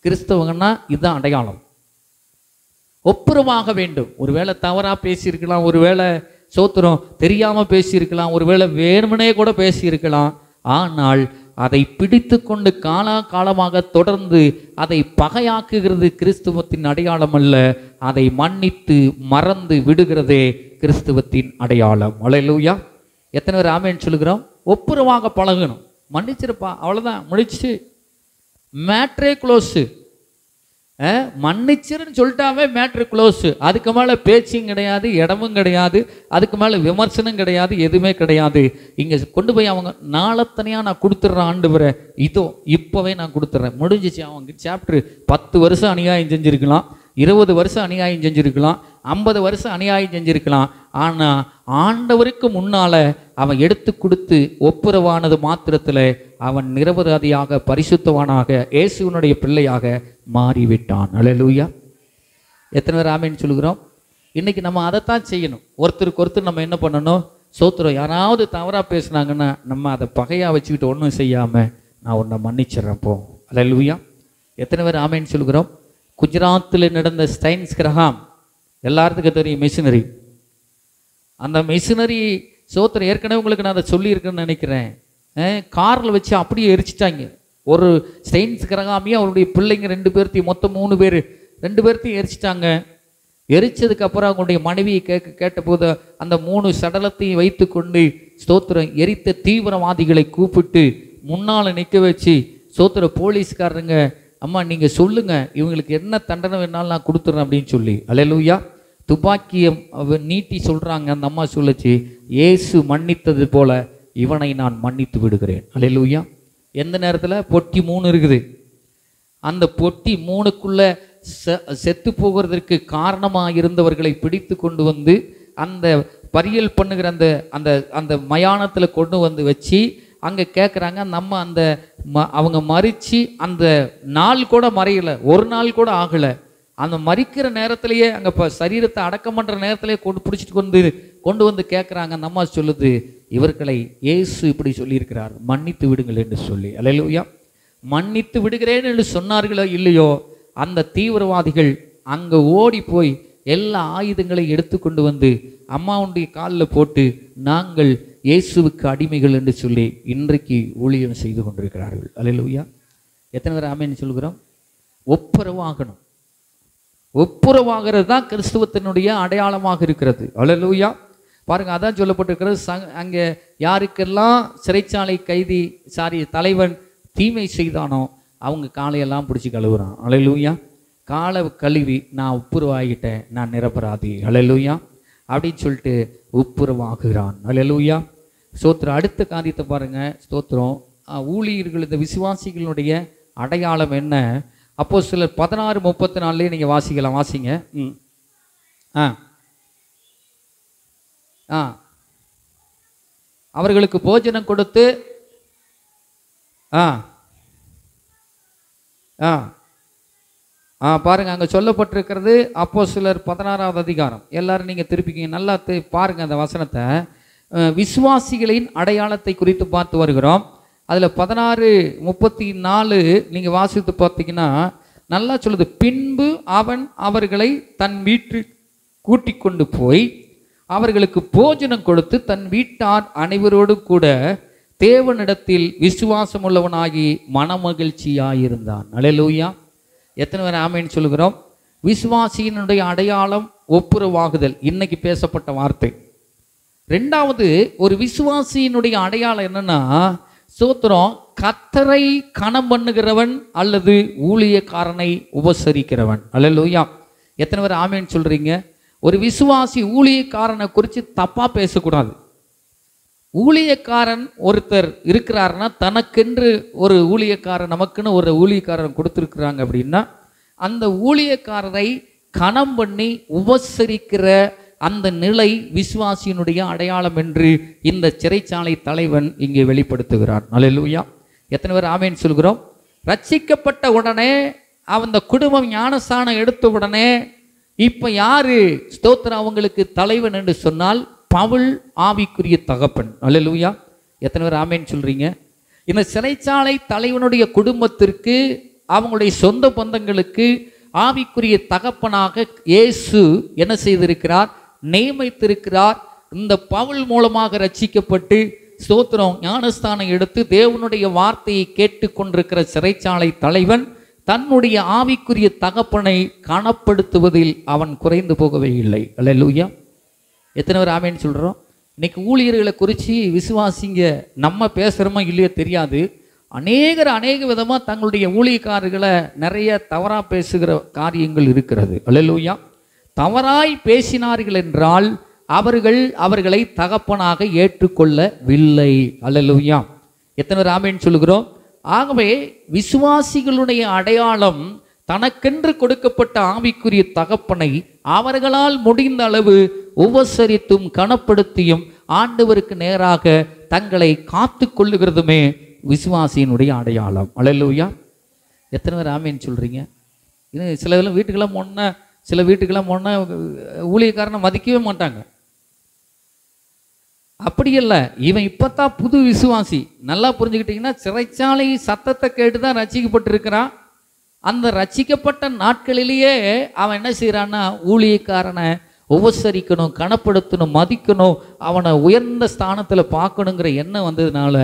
கிறிஸ்தவங்கன்னா இதுதான் அடையாளம். ஒப்புரவாக வேண்டும். ஒருவேளை தவறாக பேசியிருக்கலாம், ஒருவேளை சோத்திரம் தெரியாமல் பேசியிருக்கலாம், ஒருவேளை வேணுமனே கூட பேசியிருக்கலாம். ஆனால் அதை பிடித்து கொண்டு காலமாக தொடர்ந்து அதை பகையாக்குகிறது கிறிஸ்துவத்தின் அடையாளம் அல்ல. அதை மன்னித்து மறந்து விடுகிறதே கிறிஸ்துவத்தின் அடையாளம். அல்லேலூயா. எத்தனை பேர் ஆமேன்னு சொல்லுகிறோம்? ஒப்புரவாக பழகணும். மன்னிச்சிருப்பா, அவ்வளோதான், முடிச்சு, மேட்ரே க்ளோஸு. மன்னிச்சிருன்னு சொல்லிட்டாவே மேட்ரு க்ளோஸு. அதுக்கு மேலே பேச்சும் கிடையாது, இடமும் கிடையாது, அதுக்கு மேலே விமர்சனம் கிடையாது, எதுவுமே கிடையாது. இங்கே கொண்டு போய் அவங்க நாளத்தனையாக நான் கொடுத்துட்றேன் ஆண்டவரே, இதோ இப்போவே நான் கொடுத்துட்றேன், முடிஞ்சிச்சு. அவங்க சாப்டர் 10 வருஷம் அநியாயம் செஞ்சுருக்கலாம், 20 வருஷம் அநியாயம் செஞ்சுருக்கலாம், 50 வருஷம் அநியாயம் செஞ்சுருக்கலாம். ஆனால் ஆண்டவருக்கு முன்னால் அவன் எடுத்து கொடுத்து ஒப்புரவானது மாத்திரத்தில் அவன் நிரபராதியாக பரிசுத்தவானாக இயேசுவினுடைய பிள்ளையாக மாறிவிட்டான். அல்லேலூயா. எத்தனை பேர் ஆமேன்னு சொல்லுகிறோம்? இன்றைக்கி நம்ம அதைத்தான் செய்யணும். ஒருத்தருக்கு ஒருத்தர் நம்ம என்ன பண்ணணும்? ஸ்தோத்திரம். யாராவது தவறாக பேசுனாங்கன்னா நம்ம அதை பகையாக வச்சுக்கிட்டு ஒன்றும் செய்யாமல் நான் உன்னை மன்னிச்சிடறேன் போ. அல்லேலூயா. எத்தனை பேர் ஆமேன்னு சொல்கிறோம்? குஜராத்தில் நடந்த ஸ்டைன்ஸ் கிரஹாம் எல்லாத்துக்கும் தெரியும், மிஷினரி. அந்த மிஷினரி ஸ்தோத்திரம் ஏற்கனவே உங்களுக்கு நான் அதை சொல்லியிருக்கேன்னு நினைக்கிறேன். காரில் வச்சு அப்படியே எரிச்சிட்டாங்க. ஒரு ஸ்டைன்ஸ் கிரகாமியே அவருடைய பிள்ளைங்க 2 பேர்த்தையும், மொத்தம் 3 பேர், 2 பேர்த்தையும் எரிச்சிட்டாங்க. எரிச்சதுக்கப்புறம் அவங்களுடைய மனைவியை கேட்டபோது அந்த 3 சடலத்தையும் வைத்து கொண்டு ஸ்தோத்திரம் எரித்த தீவிரவாதிகளை கூப்பிட்டு முன்னால் நிற்க வச்சு ஸ்தோத்திர போலீஸ்காரங்க, அம்மா நீங்கள் சொல்லுங்கள், இவங்களுக்கு என்ன தண்டனை வேணாலும் நான் கொடுத்துட்றேன் அப்படின்னு சொல்லி. அல்லேலூயா. துப்பாக்கியை நீட்டி சொல்கிறாங்க. அந்த அம்மா சொல்லுச்சு, இயேசு மன்னித்தது போல இவனை நான் மன்னித்து விடுகிறேன். அல்லேலூயா. எந்த நேரத்தில்? பொட்டி 3 இருக்குது. அந்த பொட்டி 3க்குள்ளே செத்து போகிறதற்கு காரணமாக இருந்தவர்களை பிடித்து கொண்டு வந்து அந்த பரியல் பண்ணுகிற அந்த அந்த அந்த மயானத்தில் கொண்டு வந்து வச்சு அங்கே கேட்குறாங்க. நம்ம அந்த அவங்க மறித்து அந்த நாள் கூட மறையலை, ஒரு நாள் கூட ஆகலை. அந்த மறிக்கிற நேரத்திலேயே அங்கே இப்போ சரீரத்தை அடக்கம் பண்ணுற நேரத்திலேயே பிடிச்சிட்டு கொண்டு வந்து கேட்குறாங்க. அந்த அம்மா சொல்லுது, இவர்களை இயேசு இப்படி சொல்லியிருக்கிறார், மன்னித்து விடுங்கள் என்று சொல்லி. அல்லேலூயா. மன்னித்து விடுகிறேன் என்று சொன்னார்களோ இல்லையோ, அந்த தீவிரவாதிகள் அங்கே ஓடி போய் எல்லா ஆயுதங்களையும் எடுத்து கொண்டு வந்து அம்மாவுடைய காலில் போட்டு நாங்கள் இயேசுவுக்கு அடிமைகள் என்று சொல்லி இன்றைக்கு ஊழியம் செய்து கொண்டிருக்கிறார்கள். அல்லேலூயா. எத்தனை பேர் ஆமென் சொல்கிறோம்? ஒப்புரவாகணும். ஒப்புரவாகிறது தான் கிறிஸ்துவத்தினுடைய அடையாளமாக இருக்கிறது. அல்லேலூயா. பாருங்க, அதான் சொல்லப்பட்டிருக்கிறது. அங்கே யாருக்கெல்லாம் சிறைச்சாலை கைதி தலைவன் தீமை செய்தானோ அவங்க காலையெல்லாம் பிடிச்சி கழுவுறான். அல்லேலூயா. காலை கழுவி நான் ஒப்புரவாகிட்டேன், நான் நிரபராதி. அல்லேலூயா அப்படின்னு சொல்லிட்டு ஒப்புரவாகுகிறான். அல்லேலூயா. ஸ்தோத்திரம். அடுத்த காரியத்தை பாருங்க. ஸ்தோத்திரம். ஊழியர்கள், இந்த விசுவாசிகளுடைய அடையாளம் என்ன? அப்போஸ்தலர் 16:34 நீங்கள் வாசிக்கலாம். வாசிங்க. அவர்களுக்கு போஜனம் கொடுத்து பாருங்க, அங்கே சொல்லப்பட்டிருக்கிறது அப்போஸ்தலர் 16வது அதிகாரம். எல்லாரும் நீங்கள் திருப்பிக்கிங்க, நல்லா பாருங்க அந்த வசனத்தை. விசுவாசிகளின் அடையாளத்தை குறித்து பார்த்து வருகிறோம். அதில் 16:34 நீங்கள் வாசித்து பார்த்தீங்கன்னா நல்லா சொல்லுது. பின்பு அவன் அவர்களை தன் வீட்டில் கூட்டி கொண்டு போய் அவர்களுக்கு போஜனம் கொடுத்து தன் வீட்டார் அனைவரோடு கூட தேவனிடத்தில் விசுவாசம் உள்ளவனாகி மனமகிழ்ச்சியாயிருந்தான். அல்லேலூயா. எத்தனை பேர் ஆமென் சொல்லுகிறோம்? விசுவாசியினுடைய அடையாளம் ஒப்புரவாகுதல், இன்னைக்கு பேசப்பட்ட வார்த்தை. 2வது, ஒரு விசுவாசியினுடைய அடையாளம் என்னன்னா, ஸ்தோத்திரம், கர்த்தரை கனம் பண்ணுகிறவன் அல்லது ஊழியக்காரனை உபசரிக்கிறவன். அல்லேலூயா. எத்தனை பேர் ஆமென் சொல்றீங்க? ஒரு விசுவாசி ஊழியக்காரனை குறித்து தப்பா பேசக்கூடாது. ஊழியக்காரன் ஒருத்தர் இருக்கிறாருன்னா, தனக்கென்று ஒரு ஊழியக்காரன், நமக்குன்னு ஒரு ஊழியக்காரன் கொடுத்துருக்குறாங்க அப்படின்னா, அந்த ஊழியக்காரரை கனம் பண்ணி உபசரிக்கிற அந்த நிலை விசுவாசியினுடைய அடையாளம் என்று இந்த சிறைச்சாலை தலைவன் இங்கே வெளிப்படுத்துகிறார். அல்லேலூயா. எத்தனை பேர் ஆமென் சொல்கிறோம்? ரட்சிக்கப்பட்ட உடனே அந்த குடும்பம் ஞானஸ்நானம் எடுத்த உடனே இப்போ யாரு ஸ்தோத்திரம் அவங்களுக்கு தலைவன் என்று சொன்னால் பவுல் ஆவிக்குரிய தகப்பன். அல்லேலூயா. எத்தனை பேர் ஆமென் சொல்றீங்க? இந்த சிறைச்சாலை தலைவனுடைய குடும்பத்திற்கு, அவங்களுடைய சொந்த பந்தங்களுக்கு ஆவிக்குரிய தகப்பனாக இயேசு என்ன செய்திருக்கிறார்? நியமித்திருக்கிறார். இந்த பவுல் மூலமாக ரட்சிக்கப்பட்டு ஸ்தோத்திரம் ஞானஸ்தானம் எடுத்து தேவனுடைய வார்த்தையை கேட்டுக்கொண்டிருக்கிற சிறைச்சாலை தலைவன் தன்னுடைய ஆவிக்குரிய தகப்பனை கனப்படுத்துவதில் அவன் குறைந்து போகவே இல்லை. அல்லேலூயா. எத்தனை பேர் ஆமென் சொல்கிறோம்? இன்னைக்கு ஊழியர்களை குறித்து விசுவாசிங்க நம்ம பேசுகிறோமோ இல்லையோ தெரியாது. அநேக விதமாக தங்களுடைய ஊழியக்காரர்களை நிறைய தவறாக பேசுகிற காரியங்கள் இருக்கிறது. அல்லேலூயா. தவறாய் பேசினார்கள் என்றால் அவர்களை தகப்பனாக ஏற்றுக்கொள்ளவில்லை. அல்லேலூயா. எத்தனை பேர் ஆமென் சொல்லுகிறோம்? ஆகவே விசுவாசிகளுடைய அடையாளம் தனக்கென்று கொடுக்கப்பட்ட ஆவிக்குரிய தகப்பனை அவர்களால் முடிந்த அளவு உபசரித்தும் கனப்படுத்தியும் ஆண்டவருக்கு நேராக தங்களை காத்து கொள்ளுகிறதுமே விசுவாசியினுடைய அடையாளம். அல்லேலூயா. எத்தனை பேர் ஆமென் சொல்றீங்க? இது சில வீட்டுக்கெல்லாம் போனால் ஊழியக்காரனை மதிக்கவே மாட்டாங்க. அப்படி இல்லை, இவன் இப்போத்தான் புது விசுவாசி. நல்லா புரிஞ்சுக்கிட்டீங்கன்னா, சிறைச்சாலை சத்தத்தை கேட்டு தான் ரட்சிக்கப்பட்டிருக்கிறான். அந்த ரட்சிக்கப்பட்ட நாட்களிலேயே அவன் என்ன செய்கிறான்னா, ஊழியக்காரனை உபசரிக்கணும், கனப்படுத்தணும், மதிக்கணும், அவனை உயர்ந்த ஸ்தானத்தில் பார்க்கணுங்கிற எண்ணம் வந்ததுனால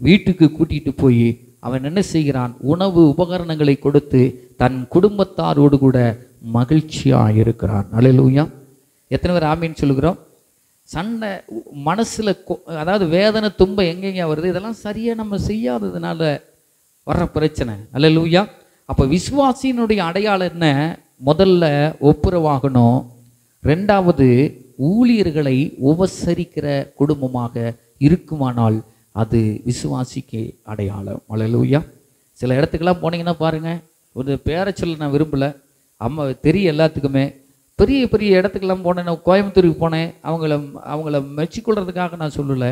வீட்டுக்கு கூட்டிகிட்டு போய் அவன் என்ன செய்கிறான், உணவு உபகரணங்களை கொடுத்து தன் குடும்பத்தாரோடு கூட மகிழ்ச்சியாக இருக்கிறான். அல்லேலூயா. எத்தனை பேர் ஆமீன் சொல்லுகிறோம்? சண்டை மனசில், அதாவது வேதனை துன்பம் எங்கெங்க வருது, இதெல்லாம் சரியாக நம்ம செய்யாததுனால வர்ற பிரச்சனை. அல்லேலூயா. அப்போ விசுவாசியினுடைய அடையாளம் என்ன? முதல்ல ஒப்புரவாகணும். ரெண்டாவது, ஊழியர்களை உபசரிக்கிற குடும்பமாக இருக்குமானால் அது விசுவாசிக்கு அடையாளம். அல்லேலூயா. சில இடத்துக்கெல்லாம் போனீங்கன்னா பாருங்கள், ஒரு பேரை சொல்ல நான் விரும்பலை, அம்மா தெரியும் எல்லாத்துக்குமே. பெரிய பெரிய இடத்துக்கெல்லாம் போனேன், நான் கோயம்புத்தூருக்கு போனேன், அவங்கள மெச்சிக்கொள்றதுக்காக நான் சொல்லலை.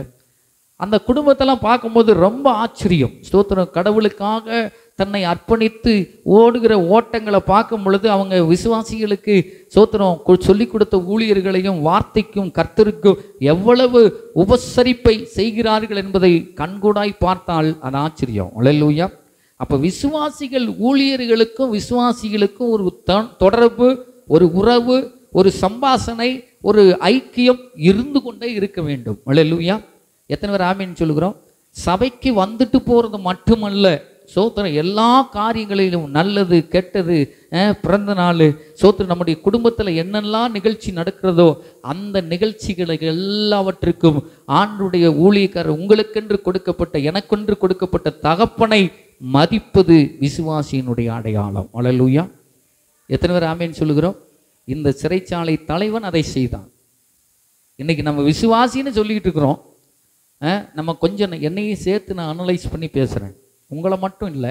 அந்த குடும்பத்தெல்லாம் பார்க்கும்போது ரொம்ப ஆச்சரியம். ஸ்தோத்திரம். கடவுளுக்காக தன்னை அர்ப்பணித்து ஓடுகிற ஓட்டங்களை பார்க்கும் பொழுது அவங்க விசுவாசிகளுக்கு ஸ்தோத்திரம் சொல்லிக் கொடுத்த ஊழியர்களையும் வார்த்தைக்கும் கர்த்தருக்கும் எவ்வளவு உபசரிப்பை செய்கிறார்கள் என்பதை கண்கூடாய் பார்த்தால் அது ஆச்சரியம். அல்லேலூயா. அப்போ விசுவாசிகள் ஊழியர்களுக்கும் விசுவாசிகளுக்கும் ஒரு தொடர்பு, ஒரு உறவு, ஒரு சம்பாஷணை, ஒரு ஐக்கியம் இருந்து கொண்டே இருக்க வேண்டும். அல்லேலூயா. எத்தனை பேர் ஆமீன் சொல்லுகிறோம்? சபைக்கு வந்துட்டு போகிறது மட்டுமல்ல, சோத்திரம் எல்லா காரியங்களிலும் நல்லது கெட்டது, பிறந்த நாள், சோத்திரம் நம்முடைய குடும்பத்தில் என்னெல்லாம் நிகழ்ச்சி நடக்கிறதோ அந்த நிகழ்ச்சிகளை எல்லாவற்றுக்கும் ஆண்டுடைய ஊழியக்காரர் உங்களுக்கென்று கொடுக்கப்பட்ட, எனக்கென்று கொடுக்கப்பட்ட தகப்பனை மதிப்பது விசுவாசியினுடைய அடையாளம். அல்லேலூயா. எத்தனை பேர் ஆமீன் சொல்லுகிறோம்? இந்த சிறைச்சாலை தலைவன் அதை செய்தான். இன்னைக்கு நம்ம விசுவாசின்னு சொல்லிக்கிட்டு இருக்கிறோம். நம்ம கொஞ்சம் என்னையும் சேர்த்து நான் அனலைஸ் பண்ணி பேசுகிறேன். உங்களை மட்டும் இல்லை,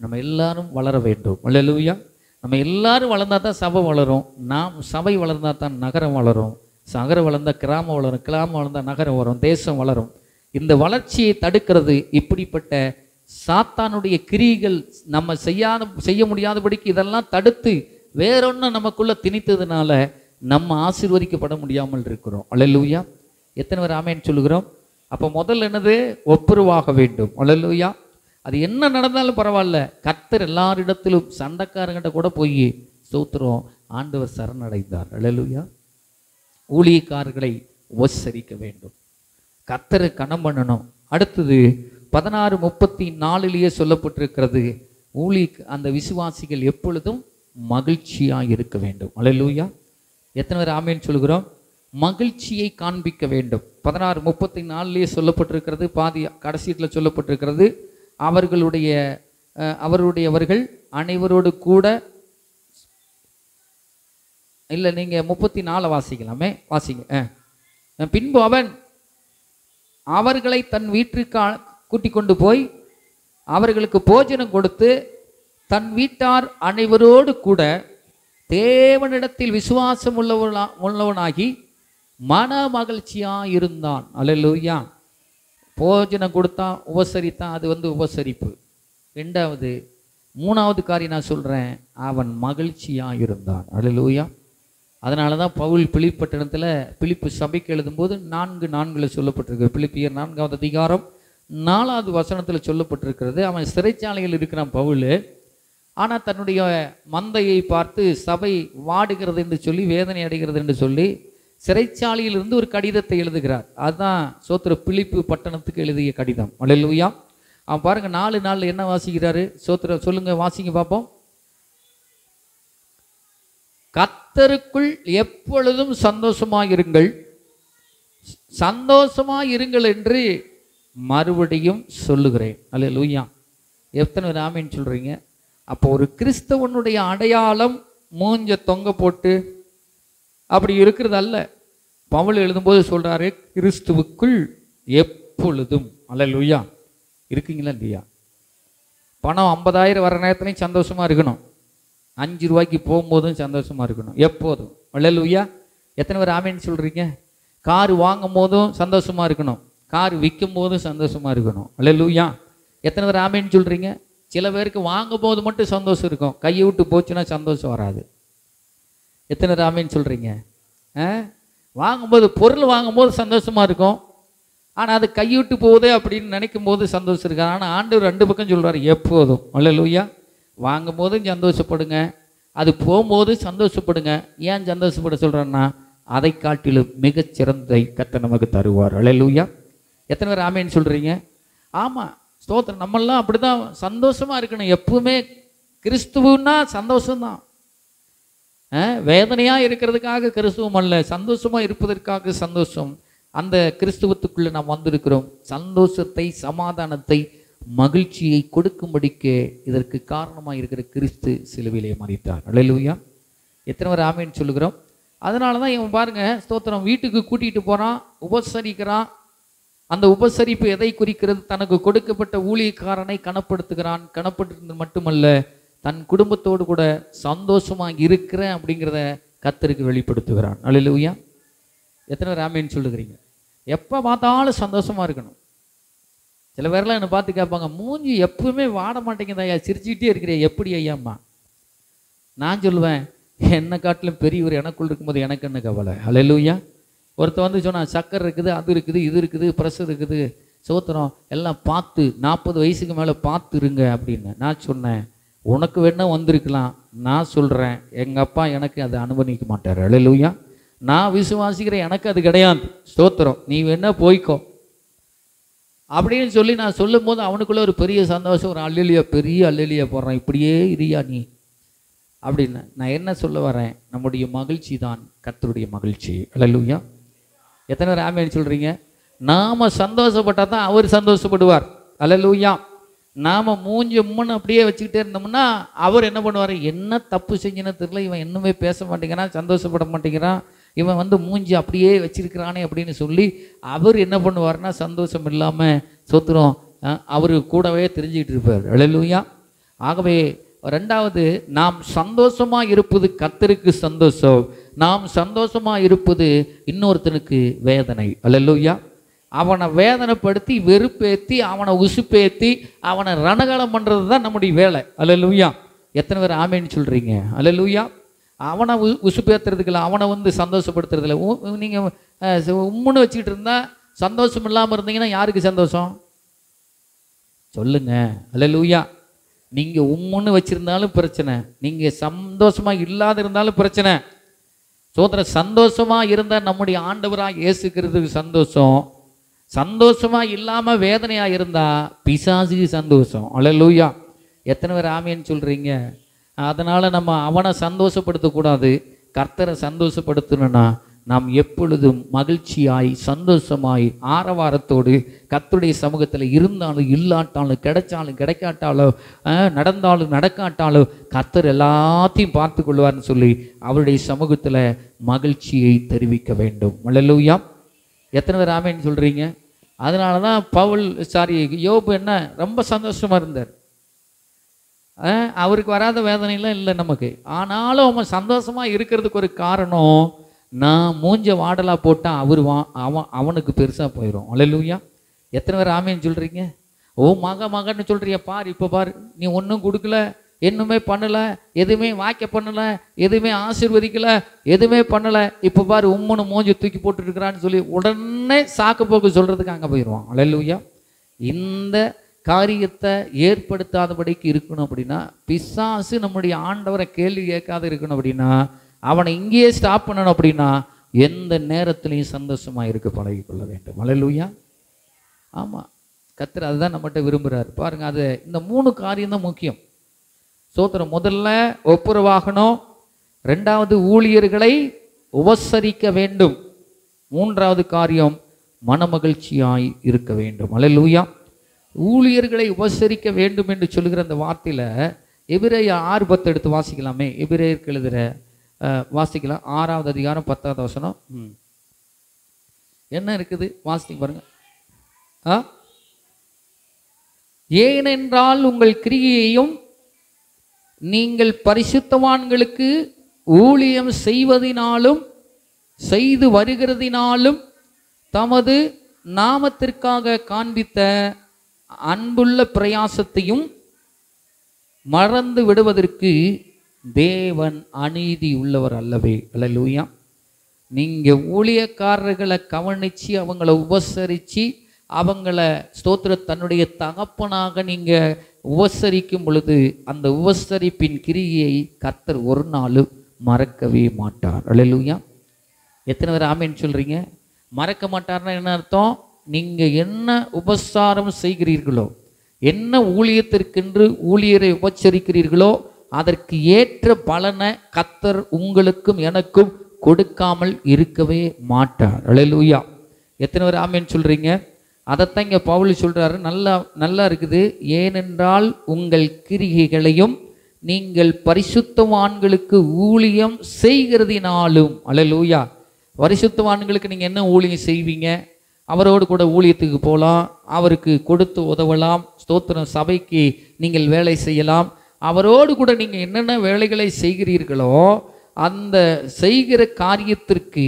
நம்ம எல்லாரும் வளர வேண்டும். அல்லேலூயா. நம்ம எல்லாரும் வளர்ந்தால் தான் சபை வளரும். நாம் சபை வளர்ந்தால் தான் நகரம் வளரும். நகரம் வளர்ந்தால் கிராமம் வளரும். கிராமம் வளர்ந்தால் நகரம் வரும், தேசம் வளரும். இந்த வளர்ச்சியை தடுக்கிறது இப்படிப்பட்ட சாத்தானுடைய கிரியைகள் நம்ம செய்ய முடியாதபடிக்கு இதெல்லாம் தடுத்து வேறொன்று நமக்குள்ளே திணித்ததுனால நம்ம ஆசீர்வதிக்கப்பட முடியாமல் இருக்கிறோம். அல்லேலூயா. எத்தனை பேர் ஆமேன்னு சொல்லுகிறோம்? அப்போ முதல்ல என்னது? ஒப்புரவாக வேண்டும். அல்லேலூயா. அது என்ன நடந்தாலும் பரவாயில்ல, கர்த்தர் எல்லாரிடத்திலும் சண்டைக்காரங்கிட்ட கூட போய் ஸ்தோத்திரம் ஆண்டவர் சரணடைந்தார். அல்லேலூயா. ஊழியக்காரர்களை உபசரிக்க வேண்டும், கர்த்தரை கனம் பண்ணணும். அடுத்தது 16:34 சொல்லப்பட்டிருக்கிறது, அந்த விசுவாசிகள் எப்பொழுதும் மகிழ்ச்சியாக இருக்க வேண்டும். அல்லேலூயா. எத்தனை பேர் ஆமேன்னு சொல்லுகிறோம்? மகிழ்ச்சியை காண்பிக்க வேண்டும். 16:34 சொல்லப்பட்டிருக்கிறது. பாதி கடைசியில் சொல்லப்பட்டிருக்கிறது, அவர்களுடையவர்கள் அனைவரோடு கூட இல்லை, நீங்கள் 34 வாசிக்கலாமே, வாசிங்க. பின்பு அவன் அவர்களை தன் வீட்டிற்கு கூட்டிக் கொண்டு போய் அவர்களுக்கு போஜனம் கொடுத்து தன் வீட்டார் அனைவரோடு கூட தேவனிடத்தில் விசுவாசம் உள்ளவனாகி மன மகிழ்ச்சியாக இருந்தான். அல்லேலூயா. போஜனம் கொடுத்தான், உபசரித்தான், அது உபசரிப்பு. ரெண்டாவது, மூணாவது காரியம் நான் சொல்கிறேன், அவன் மகிழ்ச்சியாக இருந்தான். அல்லேலூயா. அதனால தான் பவுல் பிலிப்பட்டணத்தில் பிலிப்பு சபைக்கு எழுதும்போது 4:4 சொல்லப்பட்டிருக்கு. பிலிப்பியர் 4ஆம் அதிகாரம் 4வது வசனத்தில் சொல்லப்பட்டிருக்கிறது. அவன் சிறைச்சாலையில் இருக்கிறான் பவுல். ஆனால் தன்னுடைய மந்தையை பார்த்து சபை வாடுகிறது என்று சொல்லி, வேதனை அடைகிறது என்று சொல்லி சிறைச்சாலையிலிருந்து ஒரு கடிதத்தை எழுதுகிறார். அதுதான் சோத்திர பிலிப்பு பட்டணத்துக்கு எழுதிய கடிதம். அல்லேலூயா. அவன் பாருங்க 4 நாள் என்ன வாசிக்கிறாரு? சோத்திர சொல்லுங்க, வாசிங்க பார்ப்போம். கர்த்தருக்குள் எப்பொழுதும் சந்தோஷமாயிருங்கள், சந்தோஷமாயிருங்கள் என்று மறுபடியும் சொல்லுகிறேன். அல்லேலூயா. எத்தனை பேர் ஆமீன் சொல்றீங்க? அப்போ ஒரு கிறிஸ்தவனுடைய அடையாளம் மூஞ்ச தொங்க போட்டு அப்படி இருக்கிறது அல்ல. பவுல் எழுதும்போது சொல்றாரு, கிறிஸ்துவுக்குள் எப்பொழுதும். அல்லேலூயா. இருக்கீங்களா இல்லையா? பணம் 50,000 வர நேரத்துலையும் சந்தோஷமா இருக்கணும், 5 ரூபாய்க்கு போகும்போதும் சந்தோஷமா இருக்கணும், எப்போதும். அல்லேலூயா. எத்தனை பேர் ஆமீன் சொல்றீங்க? கார் வாங்கும் போதும் சந்தோஷமா இருக்கணும், கார் விற்கும் போதும் சந்தோஷமா இருக்கணும். அல்லேலூயா. எத்தனை பேர் ஆமீன் சொல்றீங்க? சில பேருக்கு வாங்கும் போது மட்டும் சந்தோஷம் இருக்கும், கையை விட்டு போச்சுன்னா சந்தோஷம் வராது. எத்தனை பேர் ஆமீன் சொல்றீங்க? வாங்கும்போது, பொருள் வாங்கும்போது சந்தோஷமா இருக்கும், ஆனால் அது கைவிட்டு போகுது அப்படின்னு நினைக்கும் போது சந்தோஷம் இருக்காது. ஆனால் ஆண்டவர் 2 பக்கம் சொல்கிறார் எப்போதும். அல்லேலூயா. வாங்கும் போதும் சந்தோஷப்படுங்க, அது போகும்போது சந்தோஷப்படுங்க. ஏன் சந்தோஷப்பட சொல்கிறேன்னா, அதை காட்டிலும் மிகச்சிறந்தை கர்த்தர் நமக்கு தருவார். அல்லேலூயா. எத்தனை பேர் ஆமேன்னு சொல்கிறீங்க? ஆமாம், ஸ்தோத்திரம். நம்மெல்லாம் அப்படி தான் சந்தோஷமாக இருக்கணும் எப்பவுமே. கிறிஸ்துவுன்னா சந்தோஷம்தான். வேதனையாக இருக்கிறதுக்காக கிறிஸ்துவம் அல்ல, சந்தோஷமாக இருப்பதற்காக சந்தோஷம். அந்த கிறிஸ்துவத்துக்குள்ளே நாம் வந்திருக்கிறோம். சந்தோஷத்தை, சமாதானத்தை, மகிழ்ச்சியை கொடுக்கும்படிக்கு இதற்கு காரணமாக இருக்கிற கிறிஸ்து சிலுவையிலே மரித்தார். அல்லேலூயா. எத்தனை பேர் ஆமேன்னு சொல்லுகிறோம்? அதனால தான் இவன் பாருங்க, ஸ்தோத்திரம், வீட்டுக்கு கூட்டிகிட்டு போகிறான், உபசரிக்கிறான். அந்த உபசரிப்பு எதை குறிக்கிறது? தனக்கு கொடுக்கப்பட்ட ஊழியக்காரனை கனப்படுத்துகிறான். கனப்படுத்துறது மட்டுமல்ல, தன் குடும்பத்தோடு கூட சந்தோஷமாக இருக்கிறேன் அப்படிங்கிறத கர்த்தருக்கு வெளிப்படுத்துகிறான். அல்லேலூயா. எத்தனை பேர் ஆமேன்னு சொல்லுகிறீங்க? எப்போ பார்த்தாலும் சந்தோஷமாக இருக்கணும். சில பேர்லாம் என்னை பார்த்து கேட்பாங்க, மூஞ்சி எப்பவுமே வாட மாட்டேங்குது ஐயா, சிரிச்சுக்கிட்டே இருக்கிறேன், எப்படி ஐயாம்மா? நான் சொல்லுவேன், என்னை காட்டிலும் பெரியவர் எனக்குள் இருக்கும்போது எனக்கு என்ன கவலை? அல்லேலூயா. ஒருத்தர் வந்து சொன்னால், சக்கரை இருக்குது, அது இருக்குது, இது இருக்குது, ப்ரெஷர் இருக்குது, சோத்திரம் எல்லாம் பார்த்து 40 வயசுக்கு மேலே பார்த்து இருங்க அப்படின்னு. நான் சொன்னேன், உனக்கு வேணா வந்திருக்கலாம், நான் சொல்கிறேன் எங்கள் அப்பா எனக்கு அதை அனுமதிக்க மாட்டார். அல்லேலூயா. நான் விசுவாசிக்கிறேன், எனக்கு அது கிடையாது. ஸ்தோத்திரம், நீ வேணா போய்க்கோ அப்படின்னு சொல்லி நான் சொல்லும் போது அவனுக்குள்ளே ஒரு பெரிய சந்தோஷம், ஒரு அல்லேலூயா, பெரிய அல்லேலூயா போடுறான், இப்படியே இரியா நீ அப்படின்னு. நான் என்ன சொல்ல வரேன்? நம்முடைய மகிழ்ச்சி தான் கர்த்தருடைய மகிழ்ச்சி. அல்லேலூயா. எத்தனை பேர் ஆமென் சொல்கிறீங்க? நாம் சந்தோஷப்பட்டால் தான் அவர் சந்தோஷப்படுவார். அல்லேலூயா. நாம் மூஞ்சி முன்னு அப்படியே வச்சுக்கிட்டே இருந்தோம்னா அவர் என்ன பண்ணுவார்? என்ன தப்பு செஞ்சுன்னு தெரியல, இவன் இன்னுமே பேச மாட்டேங்கிறான், சந்தோஷப்பட மாட்டேங்கிறான், இவன் வந்து மூஞ்சி அப்படியே வச்சிருக்கிறானே அப்படின்னு சொல்லி அவர் என்ன பண்ணுவார்னா சந்தோஷம் இல்லாமல் சொத்துறோம் அவர் கூடவே தெரிஞ்சுக்கிட்டு இருப்பார். அல்லேலூயா. ஆகவே ரெண்டாவது, நாம் சந்தோஷமாக இருப்பது கர்த்தருக்கு சந்தோஷம், நாம் சந்தோஷமாக இருப்பது இன்னொருத்தனுக்கு வேதனை. அல்லேலூயா. அவனை வேதனைப்படுத்தி, வெறுப்பேற்றி, அவனை உசுப்பேற்றி, அவனை ரணகலம் பண்ணுறது தான் நம்முடைய வேலை. அல்லேலூயா. எத்தனை பேர் ஆமேன்னு சொல்கிறீங்க? அல்லேலூயா. அவனை உசுப்பேற்றுறதுக்குல, அவனை வந்து சந்தோஷப்படுத்துறதில்ல. நீங்கள் உம்முன்னு வச்சுக்கிட்டு இருந்தால், சந்தோஷம் இல்லாமல் இருந்தீங்கன்னா யாருக்கு சந்தோஷம் சொல்லுங்க? அல்லேலூயா. நீங்கள் உம்முன்னு வச்சுருந்தாலும் பிரச்சனை, நீங்கள் சந்தோஷமாக இல்லாத இருந்தாலும் பிரச்சனை. சோதர சந்தோஷமாக இருந்தால் நம்முடைய ஆண்டவராக இயேசு கிறிஸ்துவுக்கு சந்தோஷம். சந்தோஷமாக இல்லாமல் வேதனையாக இருந்தால் பிசாசுக்கு சந்தோஷம். அல்லேலூயா. எத்தனை பேர் ஆமேன்னு சொல்கிறீங்க? அதனால் நம்ம அவனை சந்தோஷப்படுத்தக்கூடாது, கர்த்தரை சந்தோஷப்படுத்தணும்னா நாம் எப்பொழுதும் மகிழ்ச்சியாய், சந்தோஷமாய், ஆரவாரத்தோடு கர்த்தருடைய சமூகத்தில் இருந்தாலும் இல்லாட்டாலும், கிடைச்சாலும் கிடைக்காட்டாலோ, நடந்தாலும் நடக்காட்டாலும் கர்த்தர் எல்லாத்தையும் பார்த்து கொள்வார்னு சொல்லி அவருடைய சமூகத்தில் மகிழ்ச்சியை தெரிவிக்க வேண்டும். அல்லேலூயா. எத்தனை பேர் ஆமேன்னு சொல்கிறீங்க? அதனால தான் யோபு என்ன ரொம்ப சந்தோஷமாக இருந்தார். அவருக்கு வராத வேதனைலாம் இல்லை நமக்கு. ஆனாலும் அவன் சந்தோஷமாக இருக்கிறதுக்கு ஒரு காரணம், நான் மூஞ்ச வாடலாக போட்டால் அவனுக்கு பெருசாக போயிடும். அல்லேலூயா. எத்தனை பேர் ஆமேன்னு சொல்கிறீங்க? ஓ மகன்னு சொல்கிறிய, பார் இப்போ பார், நீ ஒன்றும் கொடுக்கல, என்னுமே பண்ணலை, எதுவுமே வாய்க்க பண்ணலை, எதுவுமே ஆசீர்வதிக்கலை, எதுவுமே பண்ணலை, இப்போ பார் உம்முன்னு மூஞ்சி தூக்கி போட்டுருக்கிறான்னு சொல்லி உடனே சாக்கு போக்கு சொல்கிறதுக்கு அங்கே போயிடுவான். அல்லேலூயா. இந்த காரியத்தை ஏற்படுத்தாதபடிக்கு இருக்கணும் அப்படின்னா, பிசாசு நம்முடைய ஆண்டவரை கேள்வி கேட்காத இருக்கணும் அப்படின்னா, அவனை இங்கேயே ஸ்டாப் பண்ணணும் அப்படின்னா, எந்த நேரத்திலையும் சந்தோஷமாக இருக்க பழகிக்கொள்ள வேண்டும். அல்லேலூயா. ஆமாம், கர்த்தர் அதுதான் நம்மகிட்ட விரும்புகிறார். பாருங்கள், அது இந்த 3 காரியம் தான் முக்கியம். சோத்திரம். முதல்ல ஒப்புரவாகணும், ரெண்டாவது ஊழியர்களை உபசரிக்க வேண்டும், மூன்றாவது காரியம் மனமகிழ்ச்சியாய் இருக்க வேண்டும். அல்லேலூயா. ஊழியர்களை உபசரிக்க வேண்டும் என்று சொல்லுகிற அந்த வார்த்தையில் எபிரேயர் 6:10 எடுத்து வாசிக்கலாமே. எபிரேயருக்கு எழுதுகிற வாசிக்கலாம், 6வது அதிகாரம் 10வது வசனம். என்ன இருக்குது வாசிக்க பாருங்க. ஏனென்றால் உங்கள் கிரியையையும் நீங்கள் பரிசுத்தவான்களுக்கு ஊழியம் செய்வதினாலும் செய்து வருகிறதினாலும் தமது நாமத்திற்காக காண்பித்த அன்புள்ள பிரயாசத்தையும் மறந்து விடுவதற்கு தேவன் அநீதி உள்ளவர் அல்லவே. அல்லேலூயா. நீங்கள் ஊழியக்காரர்களை கவனித்து அவங்கள உபசரித்து அவங்கள தன்னுடைய தகப்பனாக நீங்கள் உபசரிக்கும் பொழுது அந்த உபசரிப்பின் கிரியை கர்த்தர் ஒரு நாளும் மறக்கவே மாட்டார். அல்லேலூயா. எத்தனை பேர் ஆமேன்னு சொல்கிறீங்க? மறக்க மாட்டார்னா என்ன அர்த்தம்? நீங்கள் என்ன உபசாரம் செய்கிறீர்களோ, என்ன ஊழியத்திற்கென்று ஊழியரை உபசரிக்கிறீர்களோ, அதற்கு ஏற்ற பலனை கர்த்தர் உங்களுக்கும் எனக்கும் கொடுக்காமல் இருக்கவே மாட்டார். அல்லேலூயா. எத்தனை பேர் ஆமேன்னு சொல்கிறீங்க? அதைத்தான் இங்கே பவுல் சொல்கிறாரு. நல்லா இருக்குது. ஏனென்றால் உங்கள் கிரிகைகளையும் நீங்கள் பரிசுத்தவான்களுக்கு ஊழியம் செய்கிறதினாலும். அல்லேலூயா. பரிசுத்தவான்களுக்கு நீங்கள் என்ன ஊழியம் செய்வீங்க? அவரோடு கூட ஊழியத்துக்கு போகலாம், அவருக்கு கொடுத்து உதவலாம். ஸ்தோத்திரம். சபைக்கு நீங்கள் வேலை செய்யலாம். அவரோடு கூட நீங்கள் என்னென்ன வேலைகளை செய்கிறீர்களோ அந்த செய்கிற காரியத்திற்கு